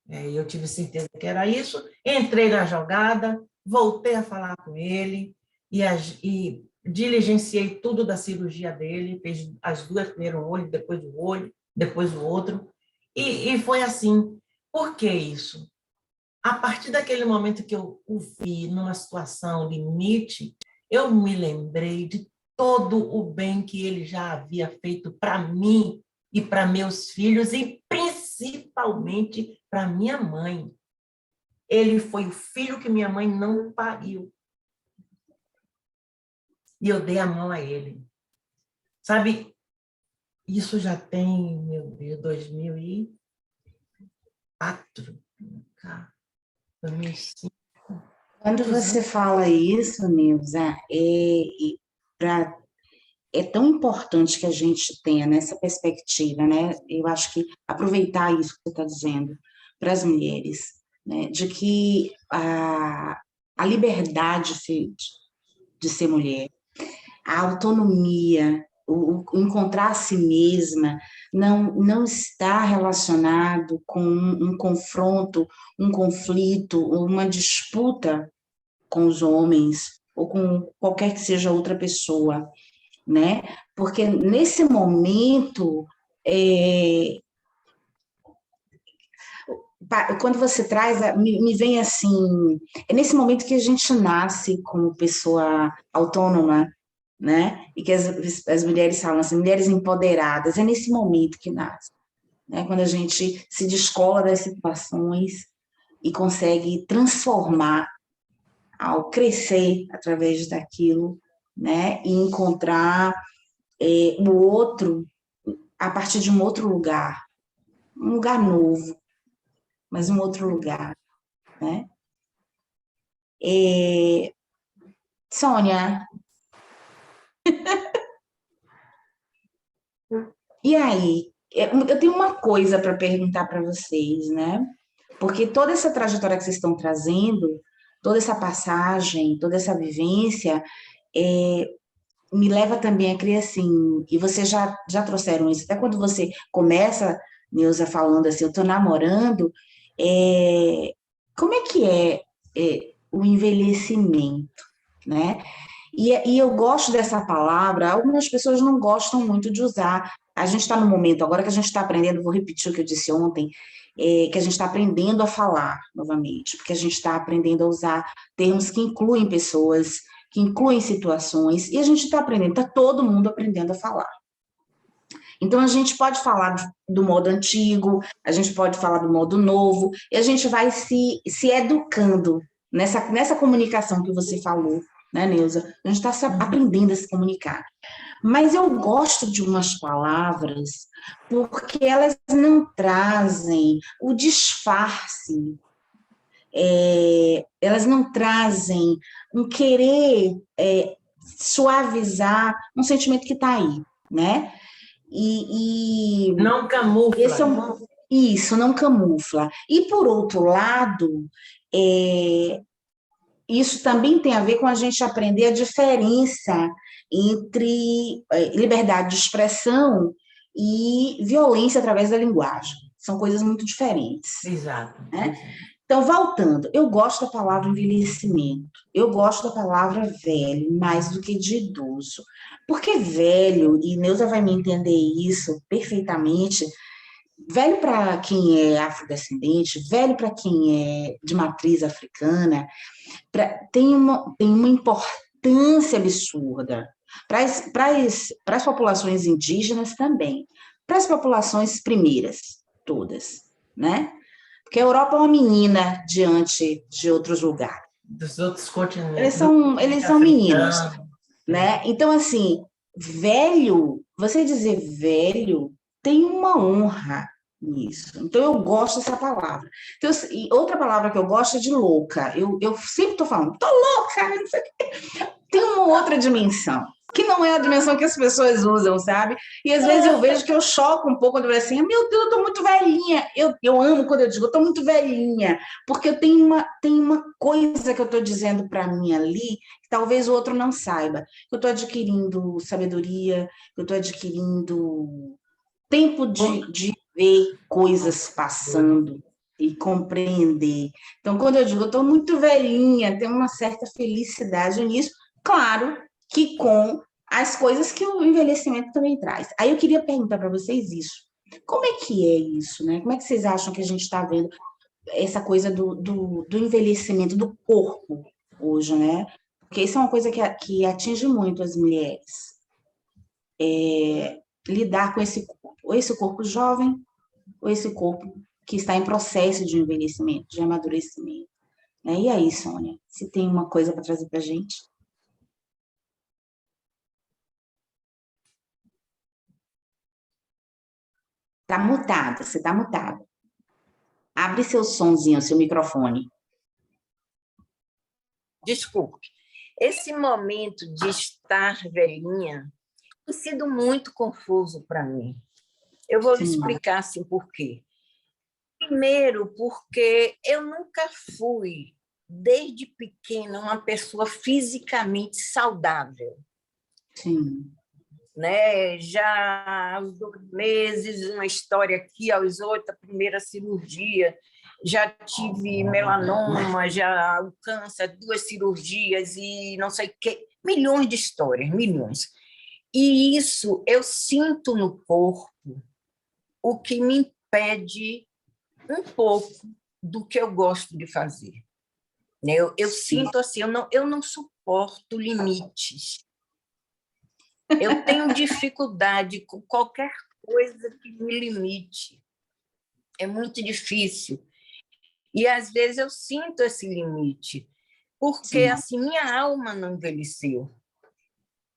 Speaker 2: Eu tive certeza que era isso. Entrei na jogada, voltei a falar com ele e diligenciei tudo da cirurgia dele, fez as 2, primeiro um olho, depois o outro. E foi assim. Por que isso? A partir daquele momento que eu o vi numa situação limite, eu me lembrei de todo o bem que ele já havia feito para mim e para meus filhos, e principalmente para minha mãe. Ele foi o filho que minha mãe não pariu. E eu dei a mão a ele. Sabe, isso já tem, meu Deus, 2004, 2005.
Speaker 1: Quando você fala isso, Nilza, é tão importante que a gente tenha nessa perspectiva, né? Eu acho que aproveitar isso que você está dizendo para as mulheres, né? De que a liberdade de ser mulher, a autonomia, o encontrar a si mesma, não está relacionado com um confronto, um conflito, uma disputa com os homens, ou com qualquer que seja outra pessoa. né? Porque nesse momento, quando você traz, me vem assim, é nesse momento que a gente nasce como pessoa autônoma, né? E que as mulheres falam assim, mulheres empoderadas, é nesse momento que nasce, né? Quando a gente se descola das situações e consegue transformar ao crescer através daquilo, né? E encontrar o outro a partir de um outro lugar, um lugar novo, mas um outro lugar, né? Sônia, e aí? Eu tenho uma coisa para perguntar para vocês, né? Porque toda essa trajetória que vocês estão trazendo, toda essa passagem, toda essa vivência, me leva também a crer assim, e vocês já trouxeram isso, até quando você começa, Neuza, falando assim, eu estou namorando, como é que o envelhecimento, né? E eu gosto dessa palavra, algumas pessoas não gostam muito de usar. A gente está no momento agora que a gente está aprendendo, vou repetir o que eu disse ontem, que a gente está aprendendo a falar novamente, porque a gente está aprendendo a usar termos que incluem pessoas, que incluem situações, e a gente está aprendendo, está todo mundo aprendendo a falar. Então, a gente pode falar do modo antigo, a gente pode falar do modo novo, e a gente vai se educando nessa comunicação que você falou, né, Neuza? A gente está aprendendo a se comunicar. Mas eu gosto de umas palavras porque elas não trazem o disfarce, elas não trazem um querer suavizar um sentimento que está aí, né?
Speaker 2: Não camufla.
Speaker 1: Esse isso, não camufla. E, por outro lado, isso também tem a ver com a gente aprender a diferença entre liberdade de expressão e violência através da linguagem. São coisas muito diferentes.
Speaker 2: Exato.
Speaker 1: Né? Então, voltando, eu gosto da palavra envelhecimento, eu gosto da palavra velho, mais do que de idoso. Porque velho, e Neuza vai me entender isso perfeitamente, velho para quem é afrodescendente, velho para quem é de matriz africana, tem uma importância absurda para as populações indígenas também, para as populações primeiras, todas, né? Porque a Europa é uma menina diante de outros lugares.
Speaker 2: Dos outros continentes.
Speaker 1: Eles são meninos, né? Então, assim, velho, você dizer velho tem uma honra nisso. Então, eu gosto dessa palavra. Então, e outra palavra que eu gosto é de louca. Eu sempre estou falando, tô louca, não sei o quê. Tem uma outra dimensão, que não é a dimensão que as pessoas usam, sabe? E às vezes eu vejo que eu choco um pouco quando eu vejo assim, meu Deus, eu tô muito velhinha. Eu amo quando eu digo, eu tô muito velhinha, porque eu tenho uma coisa que eu tô dizendo para mim ali, que talvez o outro não saiba. Eu tô adquirindo sabedoria, eu tô adquirindo tempo de ver coisas passando e compreender. Então, quando eu digo, eu estou muito velhinha, tem uma certa felicidade nisso, claro que com as coisas que o envelhecimento também traz. Aí eu queria perguntar para vocês isso. Como é que é isso, né? Como é que vocês acham que a gente está vendo essa coisa do envelhecimento do corpo hoje, né? Porque isso é uma coisa que atinge muito as mulheres. Lidar com esse corpo, ou esse corpo jovem, ou esse corpo que está em processo de envelhecimento, de amadurecimento. E aí, Sônia, se tem uma coisa para trazer para a gente? Está mutada, você está mutada. Abre seu sonzinho, seu microfone.
Speaker 3: Desculpe. Esse momento de estar velhinha tem sido muito confuso para mim. Eu vou lhe explicar assim por quê. Primeiro, porque eu nunca fui, desde pequena, uma pessoa fisicamente saudável.
Speaker 1: Sim.
Speaker 3: Né? Já aos 2 meses, uma história aqui, aos 8, a primeira cirurgia, já tive melanoma, já o câncer, 2 cirurgias e não sei o quê, milhões de histórias, milhões. E isso eu sinto no corpo, o que me impede um pouco do que eu gosto de fazer. Eu sinto assim, eu não suporto limites. Eu tenho dificuldade com qualquer coisa que me limite. É muito difícil. E, às vezes, eu sinto esse limite, porque assim, minha alma não envelheceu.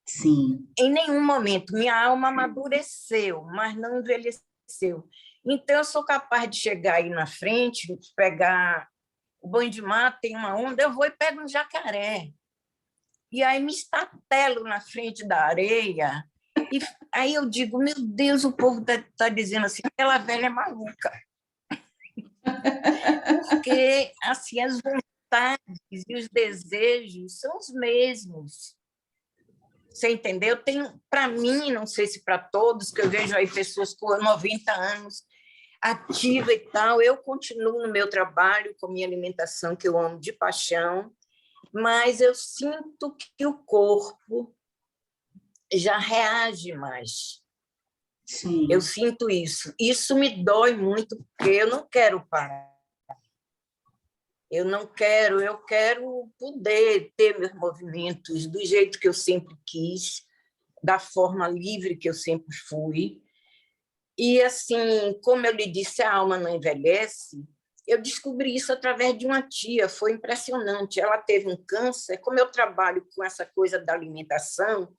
Speaker 1: Sim.
Speaker 3: Em nenhum momento. Minha alma amadureceu, mas não envelheceu. Então, eu sou capaz de chegar aí na frente, pegar o banho de mar, tem uma onda, eu vou e pego um jacaré. E aí me estatelo na frente da areia. E aí eu digo, meu Deus, o povo está dizendo assim, aquela velha é maluca. Porque assim, as vontades e os desejos são os mesmos. Você entendeu? Tenho, para mim, não sei se para todos, que eu vejo aí pessoas com 90 anos, ativa e tal, eu continuo no meu trabalho, com minha alimentação, que eu amo de paixão, mas eu sinto que o corpo já reage mais.
Speaker 1: Sim.
Speaker 3: Eu sinto isso. Isso me dói muito, porque eu não quero parar. Eu quero poder ter meus movimentos do jeito que eu sempre quis, da forma livre que eu sempre fui. E, assim, como eu lhe disse, a alma não envelhece, eu descobri isso através de uma tia, foi impressionante. Ela teve um câncer, como eu trabalho com essa coisa da alimentação,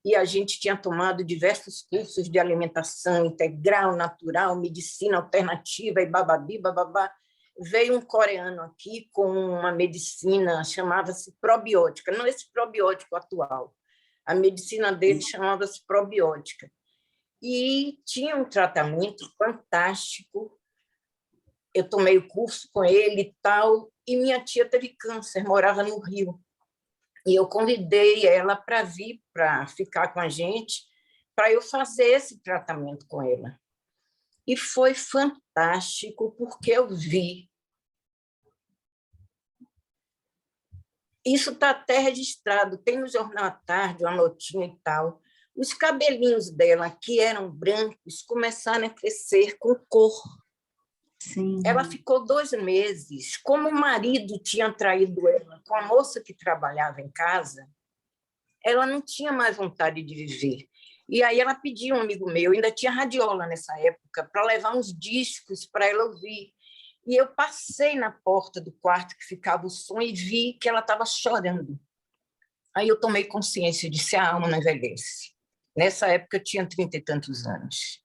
Speaker 3: e a gente tinha tomado diversos cursos de alimentação integral, natural, medicina alternativa e bababi, bababá. Veio um coreano aqui com uma medicina, chamava-se probiótica, não esse probiótico atual. A medicina dele chamava-se probiótica. E tinha um tratamento fantástico. Eu tomei o curso com ele e tal, e minha tia teve câncer, morava no Rio. E eu convidei ela para vir, para ficar com a gente, para eu fazer esse tratamento com ela. E foi fantástico, porque eu vi. Isso está até registrado, tem no Jornal à Tarde, uma notinha e tal. Os cabelinhos dela, que eram brancos, começaram a crescer com cor.
Speaker 1: Sim.
Speaker 3: Ela ficou 2 meses. Como o marido tinha traído ela com a moça que trabalhava em casa, ela não tinha mais vontade de viver. E aí ela pediu a um amigo meu, ainda tinha radiola nessa época, para levar uns discos para ela ouvir. E eu passei na porta do quarto que ficava o som e vi que ela estava chorando. Aí eu tomei consciência de se a alma não envelhece. Nessa época eu tinha 30 e tantos anos,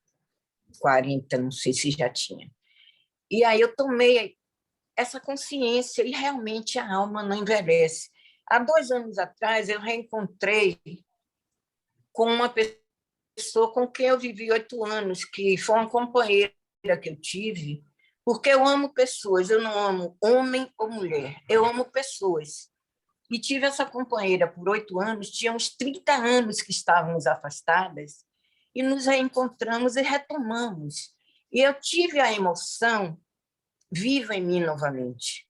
Speaker 3: 40, não sei se já tinha. E aí eu tomei essa consciência e realmente a alma não envelhece. Há 2 anos atrás eu reencontrei com uma pessoa com quem eu vivi 8 anos, que foi uma companheira que eu tive, porque eu amo pessoas, eu não amo homem ou mulher, eu amo pessoas. E tive essa companheira por 8 anos, tinha uns 30 anos que estávamos afastadas, e nos reencontramos e retomamos. E eu tive a emoção viva em mim novamente.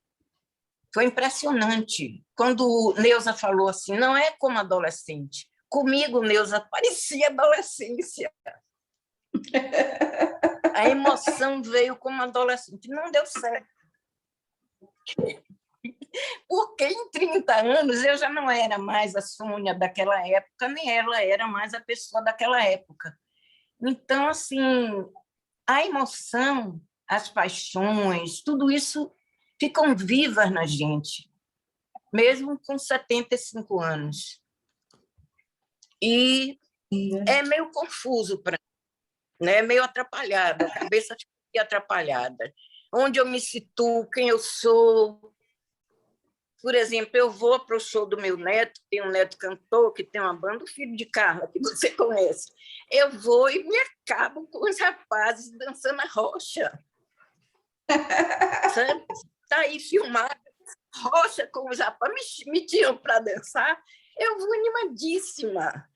Speaker 3: Foi impressionante. Quando Neuza falou assim, não é como adolescente. Comigo, Neuza, parecia adolescência. A emoção veio como adolescente. Não deu certo. Porque em 30 anos eu já não era mais a Sônia daquela época, nem ela era mais a pessoa daquela época. Então, assim, a emoção, as paixões, tudo isso ficam vivas na gente, mesmo com 75 anos. E é meio confuso para mim, né? Meio atrapalhada, a cabeça fica atrapalhada. Onde eu me situo, quem eu sou. Por exemplo, eu vou para o show do meu neto, tem um neto cantor que tem uma banda, o Filho de Carla, que você conhece. Eu vou e me acabo com os rapazes dançando a rocha. Está aí filmado, rocha com os rapazes, me tiram para dançar, eu vou animadíssima.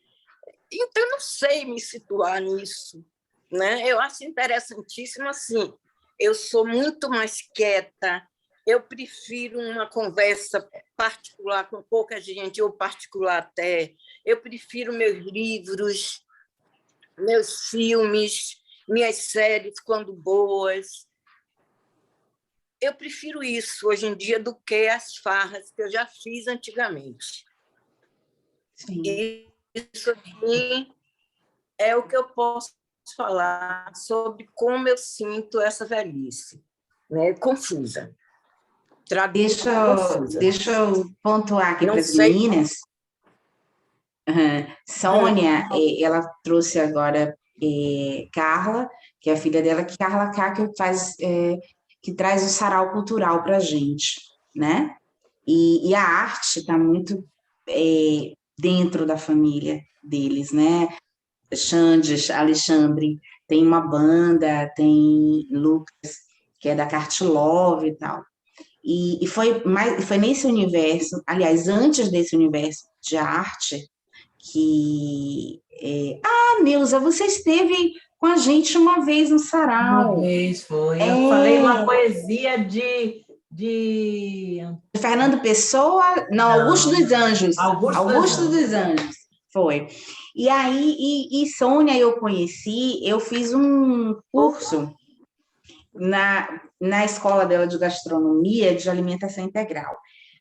Speaker 3: Então, eu não sei me situar nisso, né? Eu acho interessantíssimo, assim, eu sou muito mais quieta, Eu prefiro uma conversa particular com pouca gente, ou particular até. Eu prefiro meus livros, meus filmes, minhas séries, quando boas. Eu prefiro isso hoje em dia do que as farras que eu já fiz antigamente.
Speaker 1: Sim.
Speaker 3: Isso aqui é o que eu posso falar sobre como eu sinto essa velhice, né? Confusa.
Speaker 1: Deixa eu pontuar aqui
Speaker 3: Não
Speaker 1: para as
Speaker 3: sei.
Speaker 1: meninas. Sônia, ela trouxe agora Carla, que é a filha dela, que Carla K, que traz o sarau cultural para a gente, né? E a arte está muito dentro da família deles, né? Xandes, Alexandre, tem uma banda, tem Lucas, que é da Cartilove e tal. E foi nesse universo, aliás, antes desse universo de arte, que... Neuza, você esteve com a gente uma vez no
Speaker 2: Uma
Speaker 1: sarau.
Speaker 2: vez foi. Eu falei uma poesia de
Speaker 1: Fernando Pessoa, não, Augusto dos Anjos. Augusto dos Anjos, foi. E aí, Sônia eu conheci, eu fiz um curso na escola dela de gastronomia de alimentação integral,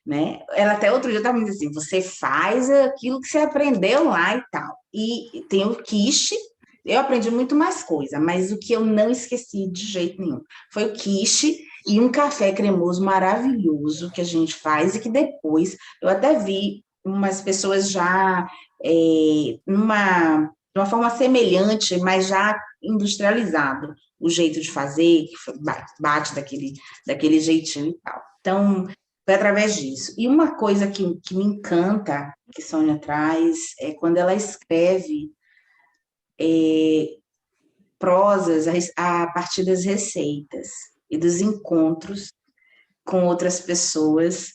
Speaker 1: né? Ela até outro dia estava me dizendo assim, você faz aquilo que você aprendeu lá e tal. E tem o quiche, eu aprendi muito mais coisa, mas o que eu não esqueci de jeito nenhum foi o quiche e um café cremoso maravilhoso que a gente faz e que depois eu até vi umas pessoas já de uma forma semelhante, mas já industrializado o jeito de fazer, que bate daquele jeitinho e tal. Então, foi através disso. E uma coisa que me encanta, que Sônia traz, é quando ela escreve prosas a partir das receitas e dos encontros com outras pessoas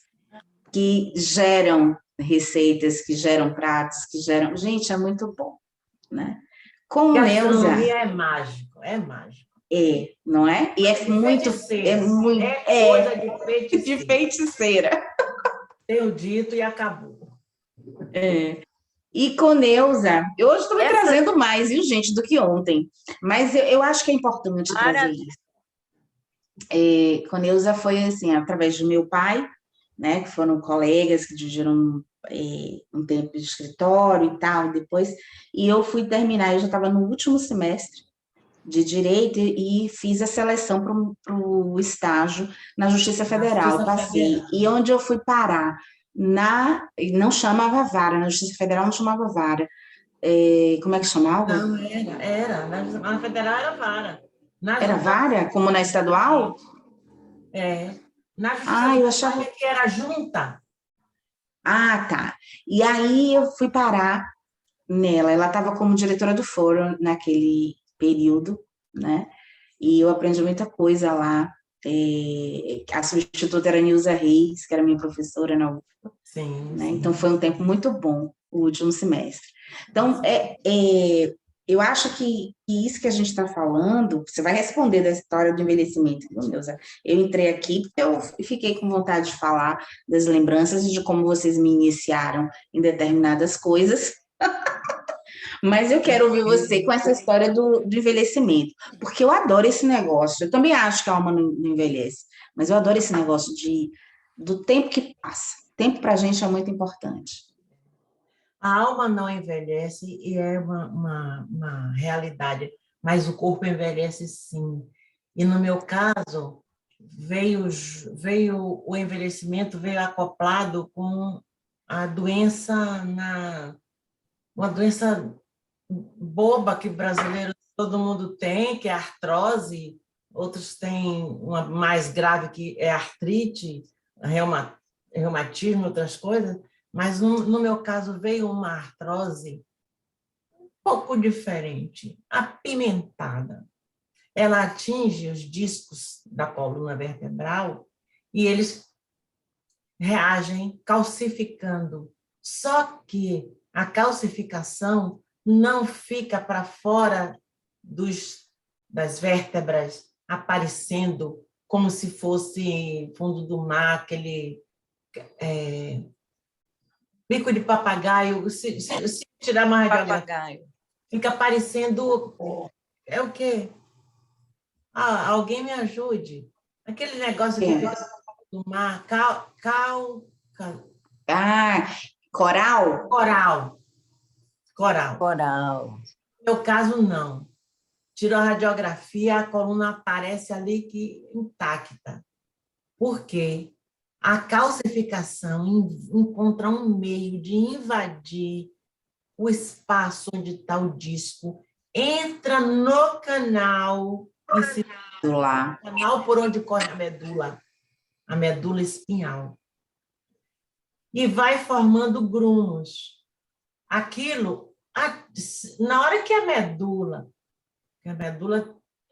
Speaker 1: que geram receitas, que geram pratos, que geram... Gente, é muito bom, né? Com Neuza...
Speaker 2: Gastronomia é mágico, é mágico.
Speaker 1: Não é? E é muito...
Speaker 2: Coisa de feiticeira.
Speaker 1: De feiticeira.
Speaker 2: Tenho dito e acabou.
Speaker 1: E com Neuza, eu hoje estou me trazendo mais, viu, gente, do que ontem. Mas eu acho que é importante trazer isso. Com Neuza foi assim, através do meu pai, né, que foram colegas que dividiram um tempo de escritório e tal, e eu fui terminar, eu já estava no último semestre de Direito e fiz a seleção para o estágio na Justiça Federal, passei. E onde eu fui parar? Não chamava vara, na Justiça Federal não chamava vara. Como é que chamava?
Speaker 2: Não, era. Na Federal era vara.
Speaker 1: Era vara, como na estadual?
Speaker 2: Na Justiça
Speaker 1: eu achava
Speaker 2: que era junta.
Speaker 1: Tá. E aí eu fui parar nela. Ela estava como diretora do fórum naquele período, né? E eu aprendi muita coisa lá. A substituta era Nilza Reis, que era minha professora na UFPA.
Speaker 2: Sim,
Speaker 1: né?
Speaker 2: sim.
Speaker 1: Então foi um tempo muito bom, o último semestre. Então, eu acho que isso que a gente está falando, você vai responder da história do envelhecimento, viu, Neuza? Eu entrei aqui porque eu fiquei com vontade de falar das lembranças e de como vocês me iniciaram em determinadas coisas, mas eu quero ouvir você com essa história do envelhecimento, porque eu adoro esse negócio, eu também acho que a alma não envelhece, mas eu adoro esse negócio do tempo que passa. Tempo para a gente é muito importante.
Speaker 2: A alma não envelhece e é uma realidade, mas o corpo envelhece sim. E no meu caso, veio o envelhecimento, veio acoplado com a doença, uma doença boba que brasileiro todo mundo tem, que é a artrose, outros têm uma mais grave que é artrite, reumatismo, outras coisas, mas no meu caso veio uma artrose um pouco diferente, apimentada. Ela atinge os discos da coluna vertebral e eles reagem calcificando. Só que a calcificação não fica para fora das vértebras, aparecendo como se fosse fundo do mar, aquele bico de papagaio. Se tirar uma radiografia,
Speaker 3: Papagaio.
Speaker 2: fica parecendo... É o quê? Alguém me ajude. Aquele negócio que fica do mar,
Speaker 1: Coral?
Speaker 2: coral.
Speaker 3: Coral.
Speaker 2: No meu caso, não. Tirou a radiografia, a coluna aparece ali que intacta. Por quê? A calcificação encontra um meio de invadir o espaço onde está o disco, entra no canal,
Speaker 1: Lá.
Speaker 2: canal por onde corre a medula espinhal, e vai formando grumos. Aquilo, na hora que a medula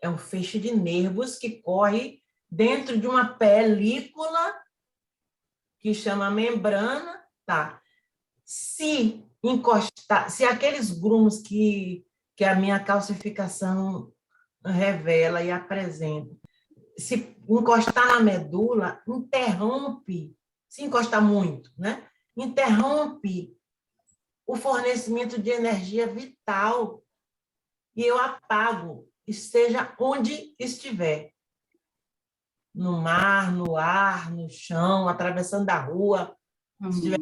Speaker 2: é um feixe de nervos que corre dentro de uma película que chama membrana, tá? Se encostar, se aqueles grumos que a minha calcificação revela e apresenta, se encostar na medula, interrompe, se encostar muito, né? Interrompe o fornecimento de energia vital e eu apago, esteja onde estiver. No mar, no ar, no chão, atravessando a rua, se estiver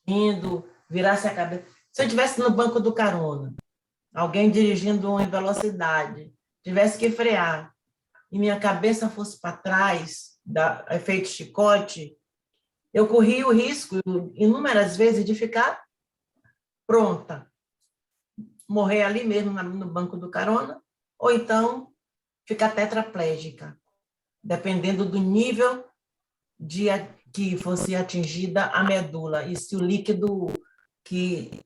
Speaker 2: indo, virasse a cabeça. Se eu estivesse no banco do carona, alguém dirigindo em velocidade, tivesse que frear, e minha cabeça fosse para trás, efeito chicote, eu corria o risco, inúmeras vezes, de ficar pronta. Morrer ali mesmo no banco do carona, ou então ficar tetraplégica, dependendo do nível que fosse atingida a medula. E se o líquido que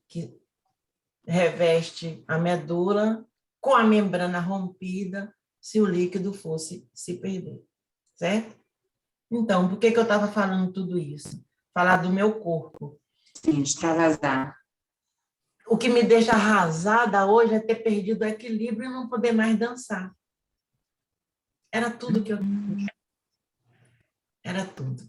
Speaker 2: reveste a medula, com a membrana rompida, se o líquido fosse se perder, certo? Então, por que eu estava falando tudo isso? Falar do meu corpo.
Speaker 1: Sim, extravasar.
Speaker 2: O que me deixa arrasada hoje é ter perdido o equilíbrio e não poder mais dançar. Era tudo que eu queria. Era tudo.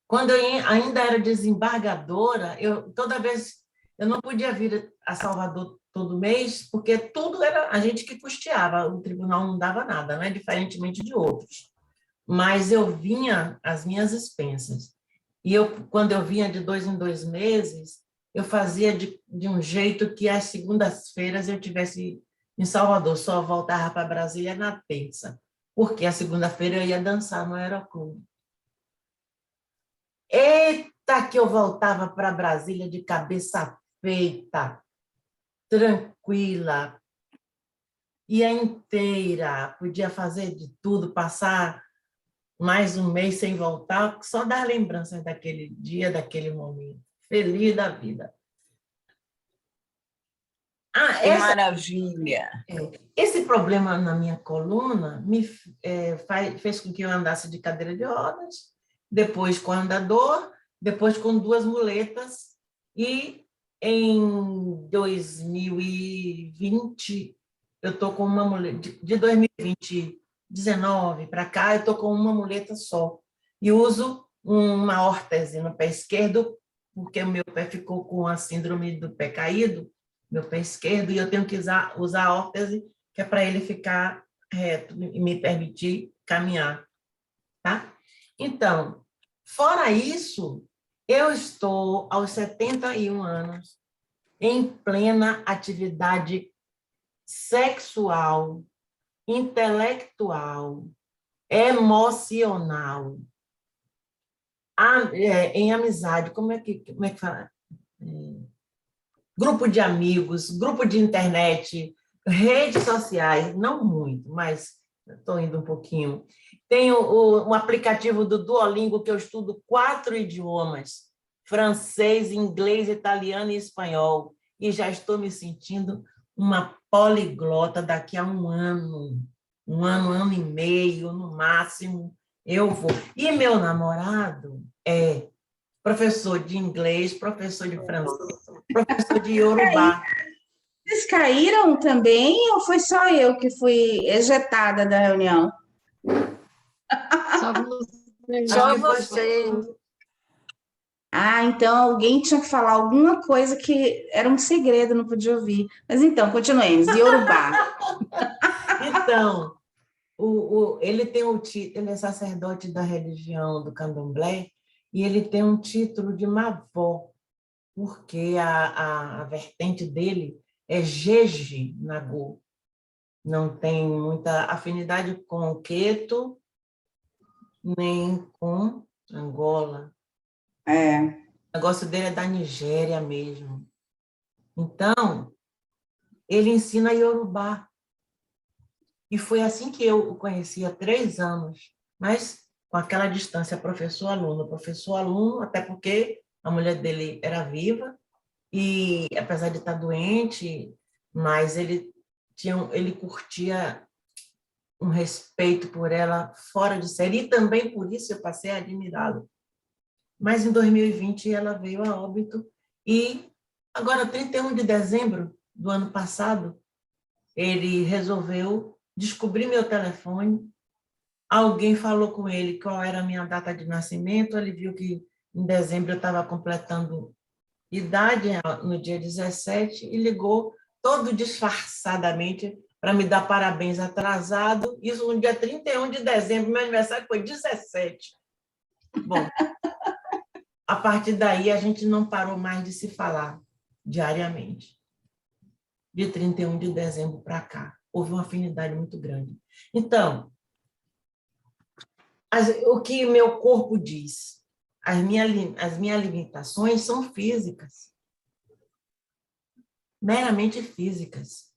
Speaker 2: Quando eu ainda era desembargadora, toda vez eu não podia vir a Salvador todo mês, porque tudo era a gente que custeava, o tribunal não dava nada, né? Diferentemente de outros. Mas eu vinha às minhas expensas. E quando eu vinha de 2 em 2 meses, eu fazia de um jeito que às segundas-feiras eu tivesse em Salvador, só voltava para Brasília na terça, porque a segunda-feira eu ia dançar no Aeroclube. Eita, que eu voltava para Brasília de cabeça feita, tranquila, ia inteira, podia fazer de tudo, passar mais um mês sem voltar, só das lembranças daquele dia, daquele momento. Feliz da vida.
Speaker 3: Que maravilha!
Speaker 2: Esse problema na minha coluna fez com que eu andasse de cadeira de rodas, depois com andador, depois com 2 muletas, e em 2020, eu estou com uma muleta, de 2019 para cá, eu estou com uma muleta só, e uso uma órtese no pé esquerdo, porque o meu pé ficou com a síndrome do pé caído, meu pé esquerdo, e eu tenho que usar a órtese, que é para ele ficar reto e me permitir caminhar, tá? Então, fora isso, eu estou aos 71 anos em plena atividade sexual, intelectual, emocional, em amizade, como é que fala? Grupo de amigos, grupo de internet, redes sociais, não muito, mas estou indo um pouquinho. Tenho um aplicativo do Duolingo que eu estudo 4 idiomas, francês, inglês, italiano e espanhol, e já estou me sentindo uma poliglota daqui a um ano e meio, no máximo, eu vou. E meu namorado é professor de inglês, professor de francês, professor de Yorubá.
Speaker 1: Vocês caíram também ou foi só eu que fui ejetada da reunião?
Speaker 2: Só você.
Speaker 1: Ah, então alguém tinha que falar alguma coisa que era um segredo, não podia ouvir. Mas então, continuemos. Iorubá.
Speaker 2: Então, ele tem o título, ele é sacerdote da religião do Candomblé, e ele tem um título de Mavó, porque a vertente dele é Jeje Nagô. Não tem muita afinidade com o Queto, nem com Angola.
Speaker 1: É.
Speaker 2: O negócio dele é da Nigéria mesmo. Então, ele ensina Iorubá. E foi assim que eu o conheci há 3 anos, mas com aquela distância professor-aluno, até porque a mulher dele era viva, e apesar de estar doente, mas ele curtia um respeito por ela fora de série, e também por isso eu passei a admirá-lo. Mas em 2020 ela veio a óbito, e agora, 31 de dezembro do ano passado, ele resolveu descobrir meu telefone. Alguém falou com ele qual era a minha data de nascimento, ele viu que em dezembro eu estava completando idade, no dia 17, e ligou todo disfarçadamente para me dar parabéns atrasado, isso no dia 31 de dezembro, meu aniversário foi 17. Bom, a partir daí a gente não parou mais de se falar diariamente. De 31 de dezembro para cá, houve uma afinidade muito grande. Então, o que meu corpo diz, as minhas limitações são físicas, meramente físicas.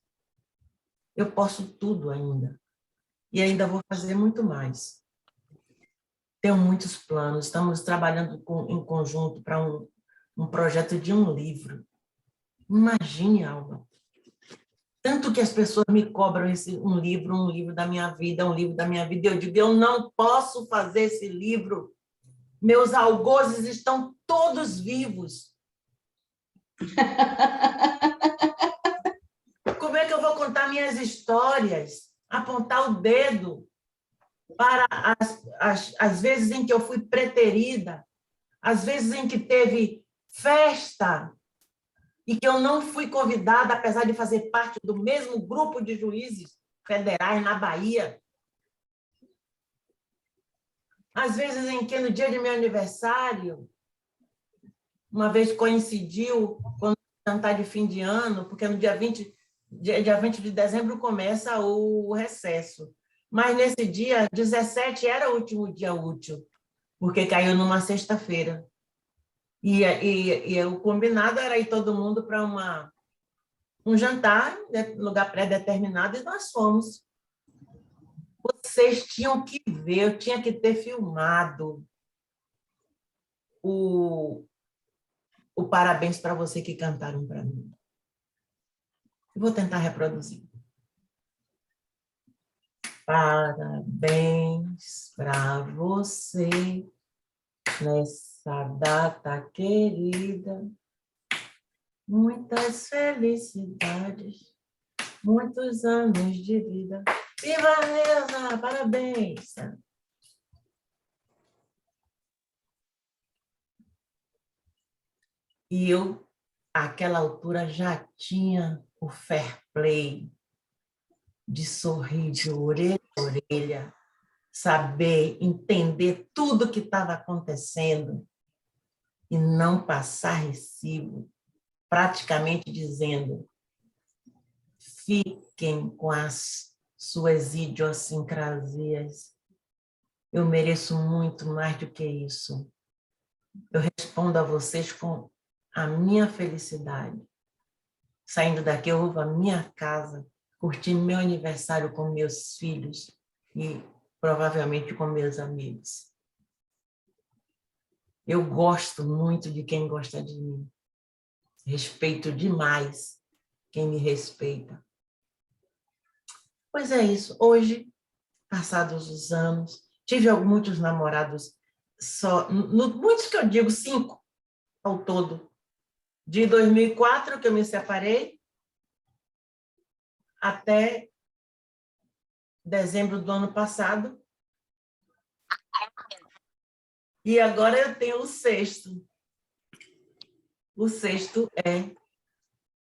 Speaker 2: Eu posso tudo ainda, e ainda vou fazer muito mais. Tenho muitos planos, estamos trabalhando em conjunto para um projeto de um livro. Imagine, Alba, tanto que as pessoas me cobram um livro da minha vida, um livro da minha vida, e eu digo, eu não posso fazer esse livro. Meus algozes estão todos vivos. Como é que eu vou contar minhas histórias? Apontar o dedo para as vezes em que eu fui preterida, as vezes em que teve festa e que eu não fui convidada, apesar de fazer parte do mesmo grupo de juízes federais na Bahia. Às vezes em que no dia de meu aniversário, uma vez coincidiu com o jantar de fim de ano, porque no dia 20 de dezembro começa o recesso. Mas nesse dia, 17 era o último dia útil, porque caiu numa sexta-feira. E o combinado era ir todo mundo para um jantar, lugar pré-determinado, e nós fomos. Vocês tinham que ver, eu tinha que ter filmado o parabéns para você que cantaram para mim. Eu vou tentar reproduzir. Parabéns para você nessa data querida. Muitas felicidades, muitos anos de vida. Viva a Neuza! Parabéns! E eu, àquela altura, já tinha o fair play de sorrir de orelha a orelha, saber, entender tudo que estava acontecendo e não passar recibo, praticamente dizendo: fiquem com as suas idiosincrasias, eu mereço muito mais do que isso. Eu respondo a vocês com a minha felicidade. Saindo daqui, eu vou à minha casa, curtindo meu aniversário com meus filhos e provavelmente com meus amigos. Eu gosto muito de quem gosta de mim. Respeito demais quem me respeita. Pois é isso. Hoje, passados os anos, tive muitos namorados, muitos que eu digo, 5 ao todo. De 2004, que eu me separei, até dezembro do ano passado, E agora eu tenho o sexto. O sexto é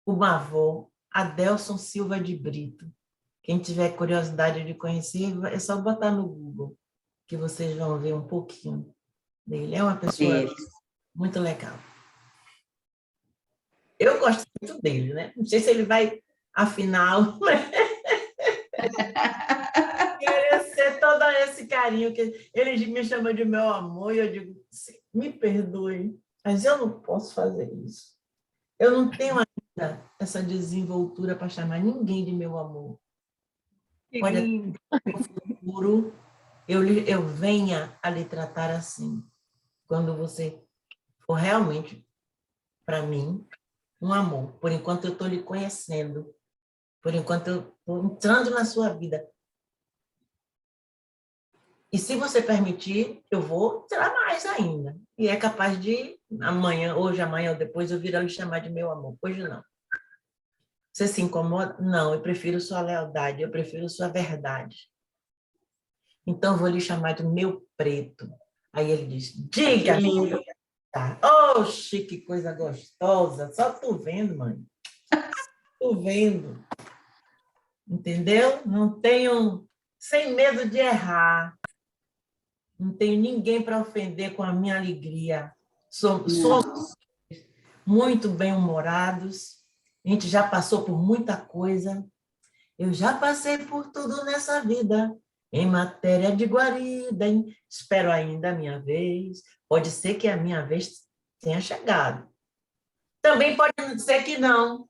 Speaker 2: o avô Adelson Silva de Brito. Quem tiver curiosidade de conhecer, é só botar no Google, que vocês vão ver um pouquinho dele. É uma pessoa muito legal. Eu gosto muito dele, né? Não sei se ele vai, afinal, querer ser todo esse carinho que ele me chama de meu amor, e eu digo, me perdoe, mas eu não posso fazer isso. Eu não tenho ainda essa desenvoltura para chamar ninguém de meu amor. Pode até no futuro eu venha a lhe tratar assim, quando você for realmente, para mim, um amor. Por enquanto eu estou lhe conhecendo, por enquanto eu estou entrando na sua vida. E se você permitir, eu vou entrar mais ainda. E é capaz de amanhã, hoje, amanhã ou depois, eu vir a lhe chamar de meu amor. Hoje não. Você se incomoda? Não, eu prefiro sua lealdade, eu prefiro sua verdade. Então, eu vou lhe chamar de meu preto. Aí ele diz, diga!
Speaker 1: Que lindo.
Speaker 2: Oxe, que coisa gostosa. Só tu vendo, mãe. Tu vendo. Entendeu? Não tenho... Sem medo de errar. Não tenho ninguém para ofender com a minha alegria. Somos muito bem-humorados. A gente já passou por muita coisa. Eu já passei por tudo nessa vida. Em matéria de guarida, hein? Espero ainda a minha vez. Pode ser que a minha vez tenha chegado. Também pode ser que não.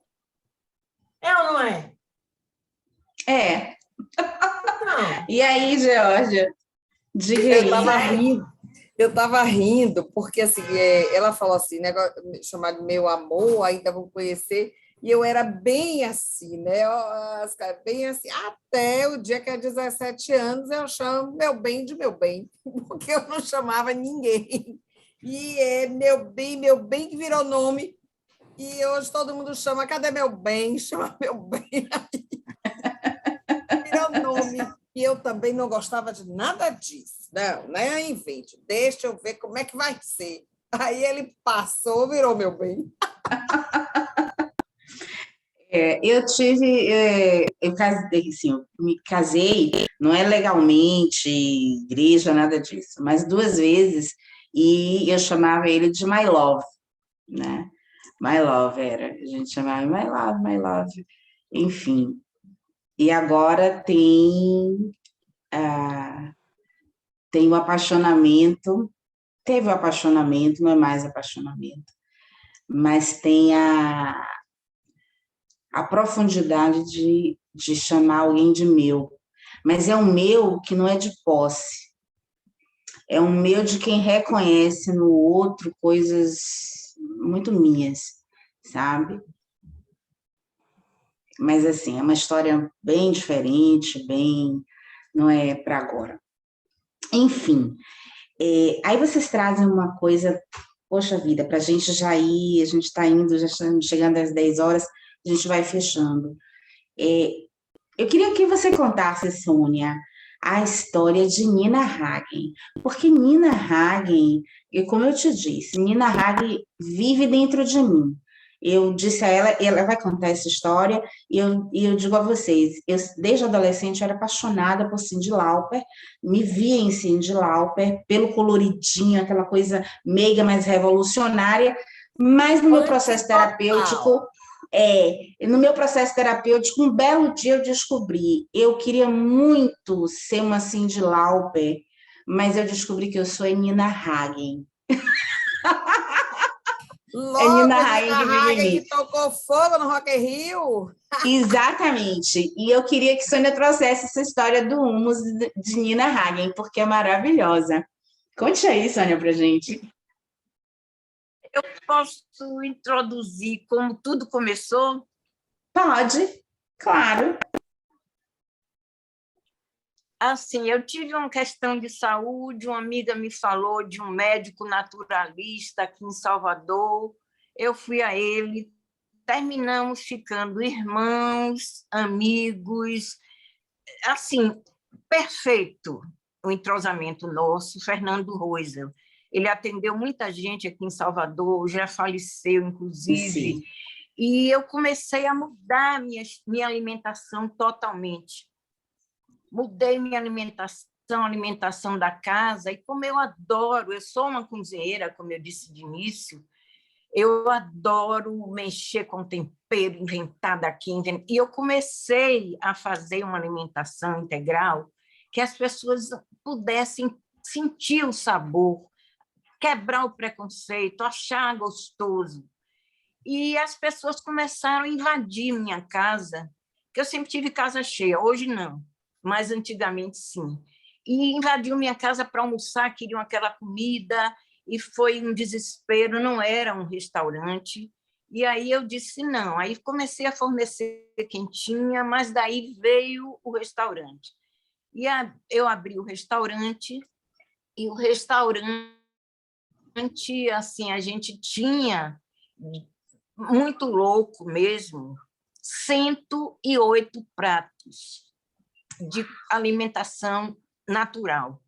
Speaker 2: É ou não é?
Speaker 1: É.
Speaker 2: Não.
Speaker 1: E aí, Georgia? Diga aí.
Speaker 4: Eu estava rindo, porque assim, ela falou assim, negócio, chamado meu amor, ainda vou conhecer, e eu era bem assim, né? Bem assim, até o dia que é 17 anos eu chamo meu bem de meu bem, porque eu não chamava ninguém. E é meu bem que virou nome, e hoje todo mundo chama, cadê meu bem? Chama meu bem, virou nome. E eu também não gostava de nada disso. Não, né? Invente, deixa eu ver como é que vai ser. Aí ele passou, virou meu bem.
Speaker 1: Eu tive, eu casei, assim, eu me casei, não é legalmente, igreja, nada disso, mas 2 vezes, e eu chamava ele de My Love, né? My Love era, a gente chamava My Love, enfim. E agora tem o apaixonamento, teve o apaixonamento, não é mais apaixonamento, mas tem a profundidade de chamar alguém de meu. Mas é um meu que não é de posse, é um meu de quem reconhece no outro coisas muito minhas, sabe? Mas, assim, é uma história bem diferente, não é para agora. Enfim, aí vocês trazem uma coisa, poxa vida, para a gente já ir, a gente está indo, já estamos chegando às 10 horas, a gente vai fechando. Eu queria que você contasse, Sônia, a história de Nina Hagen, porque Nina Hagen, e como eu te disse, Nina Hagen vive dentro de mim. Eu disse a ela vai contar essa história, e eu digo a vocês, eu, desde adolescente, eu era apaixonada por Cyndi Lauper, me via em Cyndi Lauper, pelo coloridinho, aquela coisa meiga, mas revolucionária, mas no meu processo terapêutico, um belo dia eu descobri, eu queria muito ser uma Cyndi Lauper, mas eu descobri que eu sou a Nina Hagen. É Nina Hagen que vive em mim.
Speaker 4: Que tocou fogo no Rock in Rio.
Speaker 1: Exatamente. E eu queria que Sônia trouxesse essa história do humus de Nina Hagen, porque é maravilhosa. Conte aí, Sônia, pra gente.
Speaker 3: Eu posso introduzir como tudo começou?
Speaker 1: Pode, claro.
Speaker 3: Assim, eu tive uma questão de saúde, uma amiga me falou de um médico naturalista aqui em Salvador, eu fui a ele, terminamos ficando irmãos, amigos, assim, perfeito o entrosamento nosso, Fernando Roisel. ele atendeu muita gente aqui em Salvador, já faleceu, inclusive.
Speaker 1: Sim.
Speaker 3: E eu comecei a mudar minha alimentação totalmente. Mudei minha alimentação, a alimentação da casa, e como eu sou uma cozinheira, como eu disse de início, eu adoro mexer com tempero, inventar daqui, e eu comecei a fazer uma alimentação integral que as pessoas pudessem sentir o sabor, quebrar o preconceito, achar gostoso. E as pessoas começaram a invadir minha casa, que eu sempre tive casa cheia, hoje não, mas antigamente sim. E invadiu minha casa para almoçar, queriam aquela comida, e foi um desespero, não era um restaurante. E aí eu disse não, aí comecei a fornecer quentinha, mas daí veio o restaurante. E eu abri o restaurante, e o restaurante, assim, a gente tinha, muito louco mesmo, 108 pratos de alimentação natural,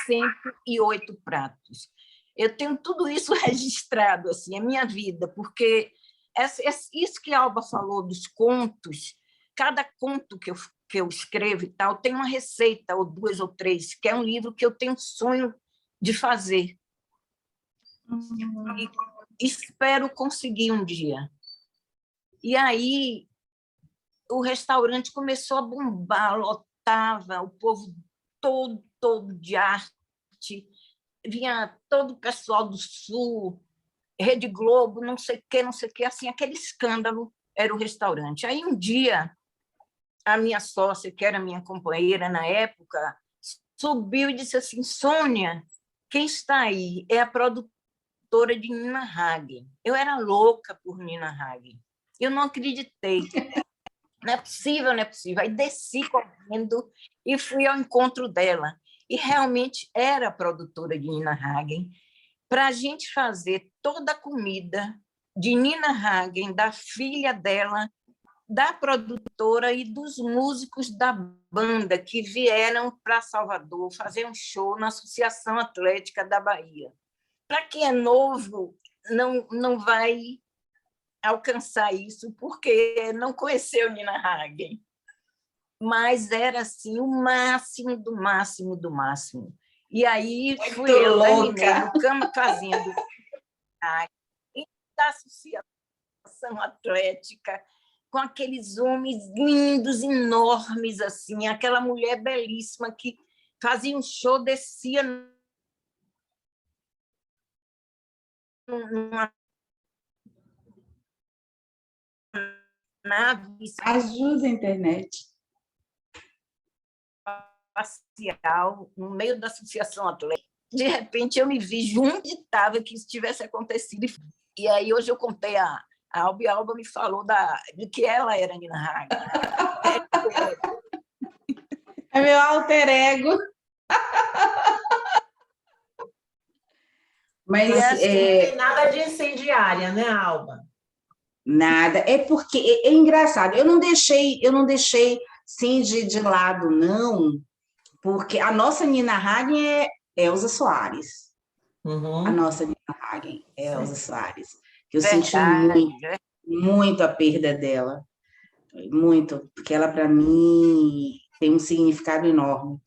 Speaker 3: 108 pratos. Eu tenho tudo isso registrado, assim, a minha vida, porque isso que a Alba falou dos contos, cada conto que eu escrevo e tal, tem uma receita, ou duas ou três, que é um livro que eu tenho sonho de fazer. E espero conseguir um dia. E aí o restaurante começou a bombar, lotava, o povo todo de arte, vinha todo o pessoal do Sul, Rede Globo, não sei o que, assim, aquele escândalo era o restaurante. Aí um dia, a minha sócia, que era minha companheira na época, subiu e disse assim, Sônia, quem está aí é a produtora de Nina Hagen. Eu era louca por Nina Hagen. Eu não acreditei. Não é possível, não é possível. Aí desci correndo e fui ao encontro dela. E realmente era a produtora de Nina Hagen, para a gente fazer toda a comida de Nina Hagen, da filha dela, da produtora e dos músicos da banda que vieram para Salvador fazer um show na Associação Atlética da Bahia. Para quem é novo, não vai alcançar isso, porque não conheceu Nina Hagen. Mas era assim, o máximo do máximo do máximo. E aí fui eu, terminei no cama fazendo da Associação Atlética, com aqueles homens lindos, enormes, assim, aquela mulher belíssima que fazia um show, descia numa nave
Speaker 1: Ajuda a internet.
Speaker 3: espacial, no meio da Associação Atlética. De repente, eu me vi junto de estava que isso tivesse acontecido. E aí, hoje, eu contei a Alba, e a Alba me falou de que ela era Nina Hagen.
Speaker 1: É meu alter ego. Mas
Speaker 2: não tem nada de incendiária, né, Alba?
Speaker 1: Nada. É porque é engraçado. Eu não deixei sim de lado, não, porque a nossa Nina Hagen é Elza Soares.
Speaker 2: Uhum.
Speaker 1: A nossa Nina Hagen é Elza Soares. Que eu
Speaker 3: Verdade,
Speaker 1: senti muito a perda dela. Muito, porque ela, para mim, tem um significado enorme.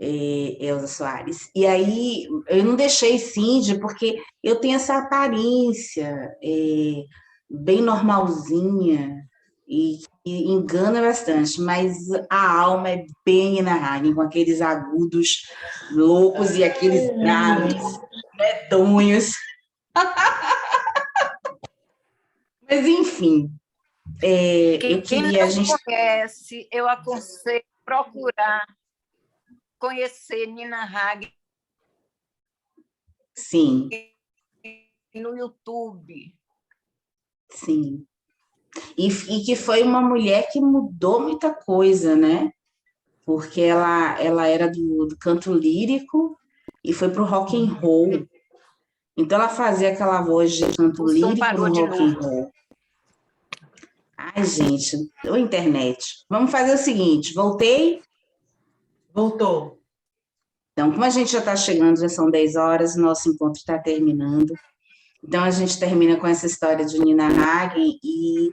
Speaker 1: Elza Soares. E aí, eu não deixei Cindy, porque eu tenho essa aparência bem normalzinha e que engana bastante, mas a alma é bem Nina Hagen, com aqueles agudos loucos e aqueles graves medonhos. Mas, enfim, eu
Speaker 3: quem
Speaker 1: queria...
Speaker 3: não conhece, eu aconselho procurar conhecer Nina Hagen.
Speaker 1: Sim.
Speaker 3: No YouTube.
Speaker 1: Sim. E que foi uma mulher que mudou muita coisa, né? Porque ela era do canto lírico e foi para o rock and roll. Então, ela fazia aquela voz de canto lírico no rock and roll. Ai, gente, ô internet. Vamos fazer o seguinte, voltei?
Speaker 2: Voltou.
Speaker 1: Então, como a gente já está chegando, já são 10 horas, nosso encontro está terminando. Então, a gente termina com essa história de Nina Hagen e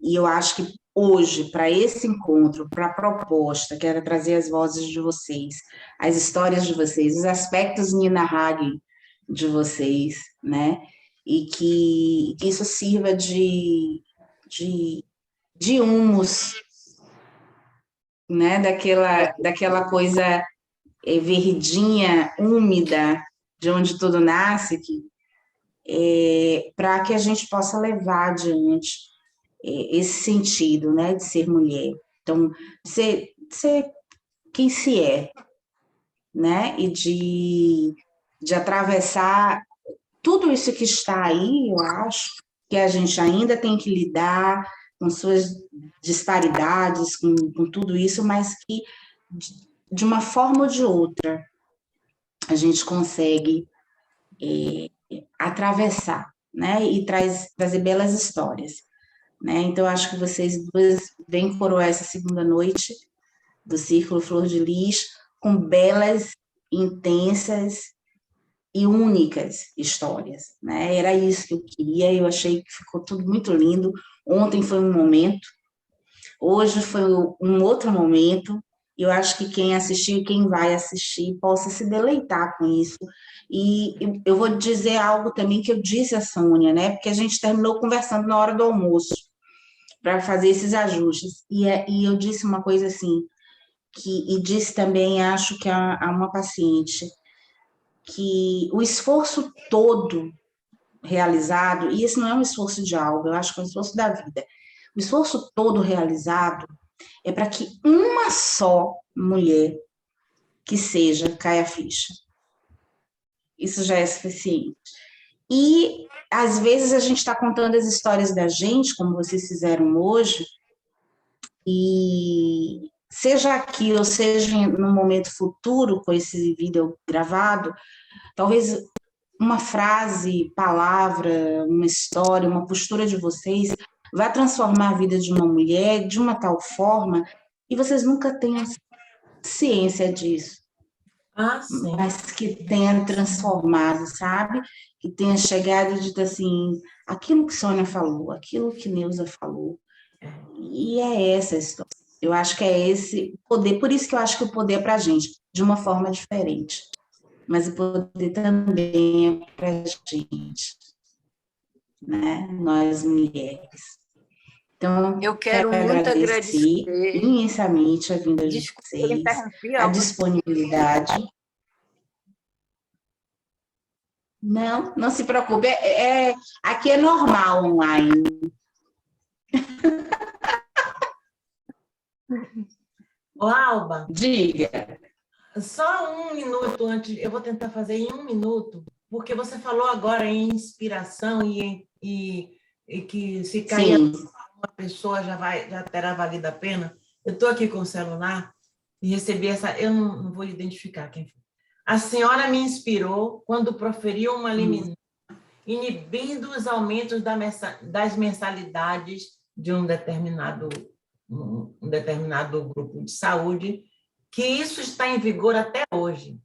Speaker 1: eu acho que hoje, para esse encontro, para a proposta, que era trazer as vozes de vocês, as histórias de vocês, os aspectos Nina Hagen de vocês, né? E que isso sirva de humus, né? Daquela coisa verdinha, úmida, de onde tudo nasce, para que a gente possa levar adiante esse sentido, né, de ser mulher. Então, ser quem se é, né, e de atravessar tudo isso que está aí, eu acho, que a gente ainda tem que lidar com suas disparidades, com tudo isso, mas que, de uma forma ou de outra, a gente consegue atravessar, né, e trazer belas histórias, né? Então, acho que vocês duas vêm coroar essa segunda noite do Círculo Flor de Lis com belas, intensas e únicas histórias, né? Era isso que eu queria, eu achei que ficou tudo muito lindo. Ontem foi um momento, hoje foi um outro momento, e eu acho que quem assistiu e quem vai assistir possa se deleitar com isso. E eu vou dizer algo também que eu disse à Sônia, né? Porque a gente terminou conversando na hora do almoço, para fazer esses ajustes. E eu disse uma coisa assim, e disse também, acho que a uma paciente, que o esforço todo realizado, e esse não é um esforço de algo, eu acho que é um esforço da vida, o esforço todo realizado é para que uma só mulher que seja caia a ficha. Isso já é suficiente. E, às vezes, a gente está contando as histórias da gente, como vocês fizeram hoje, e seja aqui ou seja no momento futuro, com esse vídeo gravado, talvez uma frase, palavra, uma história, uma postura de vocês vai transformar a vida de uma mulher de uma tal forma e vocês nunca tenham ciência disso,
Speaker 2: Sim.
Speaker 1: mas que tenha transformado, sabe? Que tenha chegado e dito assim, aquilo que Sônia falou, aquilo que Neuza falou, e é essa a história. Eu acho que é esse poder, por isso que eu acho que o poder é para a gente, de uma forma diferente. Mas o poder também é para a gente, né? Nós mulheres. Então,
Speaker 3: eu quero muito
Speaker 1: agradecer imensamente a vinda de vocês, a disponibilidade. Não, não se preocupe, aqui é normal online.
Speaker 2: Ô, Alba,
Speaker 1: Diga.
Speaker 2: só um minuto antes, eu vou tentar fazer em um minuto, porque você falou agora em inspiração e que se cair uma pessoa já terá valido a pena. Eu estou aqui com o celular e recebi essa, eu não vou identificar quem foi. A senhora me inspirou quando proferiu uma liminar inibindo os aumentos das mensalidades de um determinado grupo de saúde, que isso está em vigor até hoje.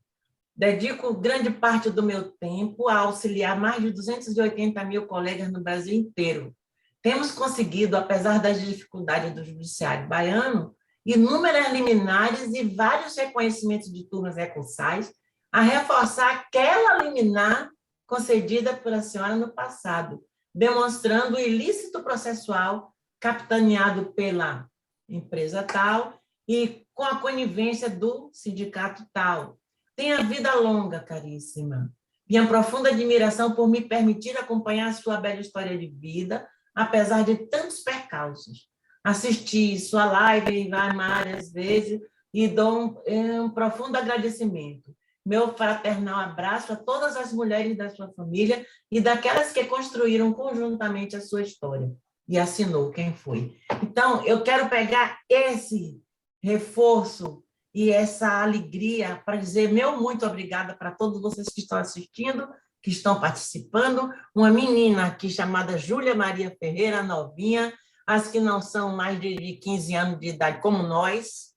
Speaker 2: Dedico grande parte do meu tempo a auxiliar mais de 280 mil colegas no Brasil inteiro. Temos conseguido, apesar das dificuldades do judiciário baiano, inúmeras liminares e vários reconhecimentos de turmas recursais a reforçar aquela liminar concedida pela senhora no passado, demonstrando o ilícito processual capitaneado pela empresa tal e com a conivência do sindicato tal. Tenha vida longa, caríssima. Minha profunda admiração por me permitir acompanhar a sua bela história de vida, apesar de tantos percalços. Assisti sua live várias vezes e dou um profundo agradecimento. Meu fraternal abraço a todas as mulheres da sua família e daquelas que construíram conjuntamente a sua história. E assinou quem foi. Então, eu quero pegar esse reforço e essa alegria para dizer meu muito obrigada para todos vocês que estão assistindo, que estão participando. Uma menina aqui chamada Júlia Maria Ferreira, novinha, as que não são mais de 15 anos de idade, como nós,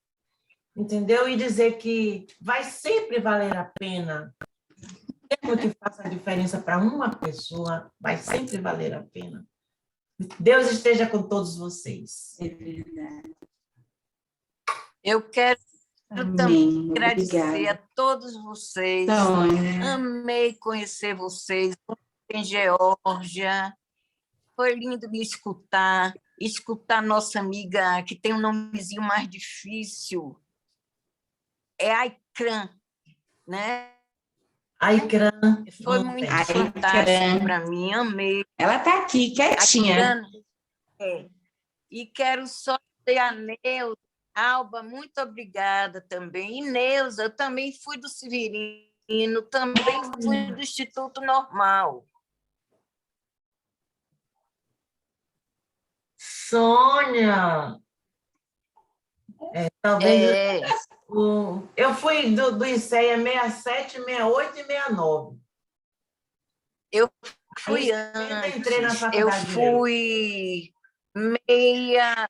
Speaker 2: entendeu? E dizer que vai sempre valer a pena. Mesmo que faça a diferença para uma pessoa, vai sempre valer a pena. Deus esteja com todos vocês.
Speaker 1: É verdade.
Speaker 5: Eu quero
Speaker 1: Amém.
Speaker 5: agradecer a
Speaker 1: Obrigada.
Speaker 5: todos vocês.
Speaker 1: Sônia,
Speaker 5: Amei conhecer vocês em Geórgia. Foi lindo me escutar nossa amiga, que tem um nomezinho mais difícil, é Aikran, né?
Speaker 2: Aikran.
Speaker 5: Foi muito
Speaker 1: Aikran.
Speaker 5: fantástico para mim, amei.
Speaker 1: ela está aqui, quietinha.
Speaker 5: Aikran, E quero só dizer a Neuza, Alba, muito obrigada também. E Neuza, eu também fui do Severino, também fui do Instituto Normal.
Speaker 2: Sônia. Talvez
Speaker 5: É,
Speaker 2: eu fui do ICEA 67, 68 e 69.
Speaker 5: eu fui
Speaker 2: Eu entrei na
Speaker 5: antes,
Speaker 2: faculdade.
Speaker 5: eu fui 66,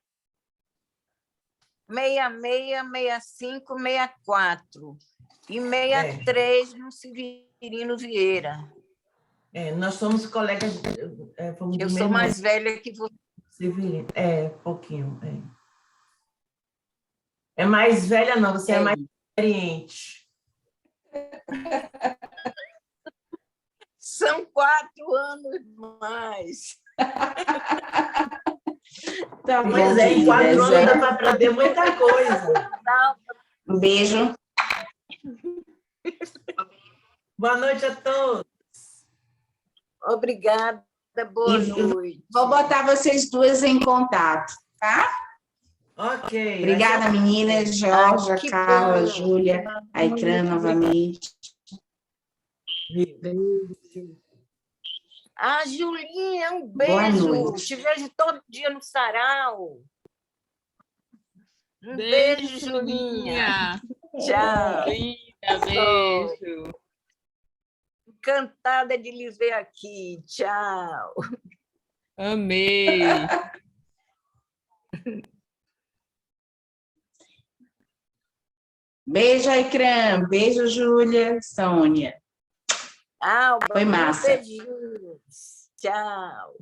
Speaker 5: 65, 64 e 63 no Severino Vieira.
Speaker 2: Nós somos colegas. Fomos do
Speaker 5: Eu sou
Speaker 2: mesmo
Speaker 5: mais velha que você.
Speaker 2: Severino. Pouquinho. É mais velha, não, você é mais experiente.
Speaker 5: São 4 anos mais.
Speaker 1: Tá bom,
Speaker 2: Pois em 4 anos
Speaker 1: queridas,
Speaker 2: dá para aprender muita coisa.
Speaker 1: Um beijo.
Speaker 2: Boa noite a todos.
Speaker 5: Obrigada, boa noite.
Speaker 1: Vou botar vocês duas em contato, tá?
Speaker 2: Ok.
Speaker 1: Obrigada, meninas. Georgia,
Speaker 5: que
Speaker 1: Carla,
Speaker 5: bom.
Speaker 1: Júlia, Aikran novamente.
Speaker 5: Julinha, um
Speaker 1: Boa
Speaker 5: beijo.
Speaker 1: noite.
Speaker 5: Te vejo todo dia no sarau. Um beijo, Julinha. Tchau.
Speaker 6: Linda, beijo.
Speaker 5: Encantada de lhe ver aqui. Tchau.
Speaker 6: Amei.
Speaker 1: Beijo, Aikran. Beijo, Júlia, Sônia. Foi massa.
Speaker 5: Beijinhos. Tchau.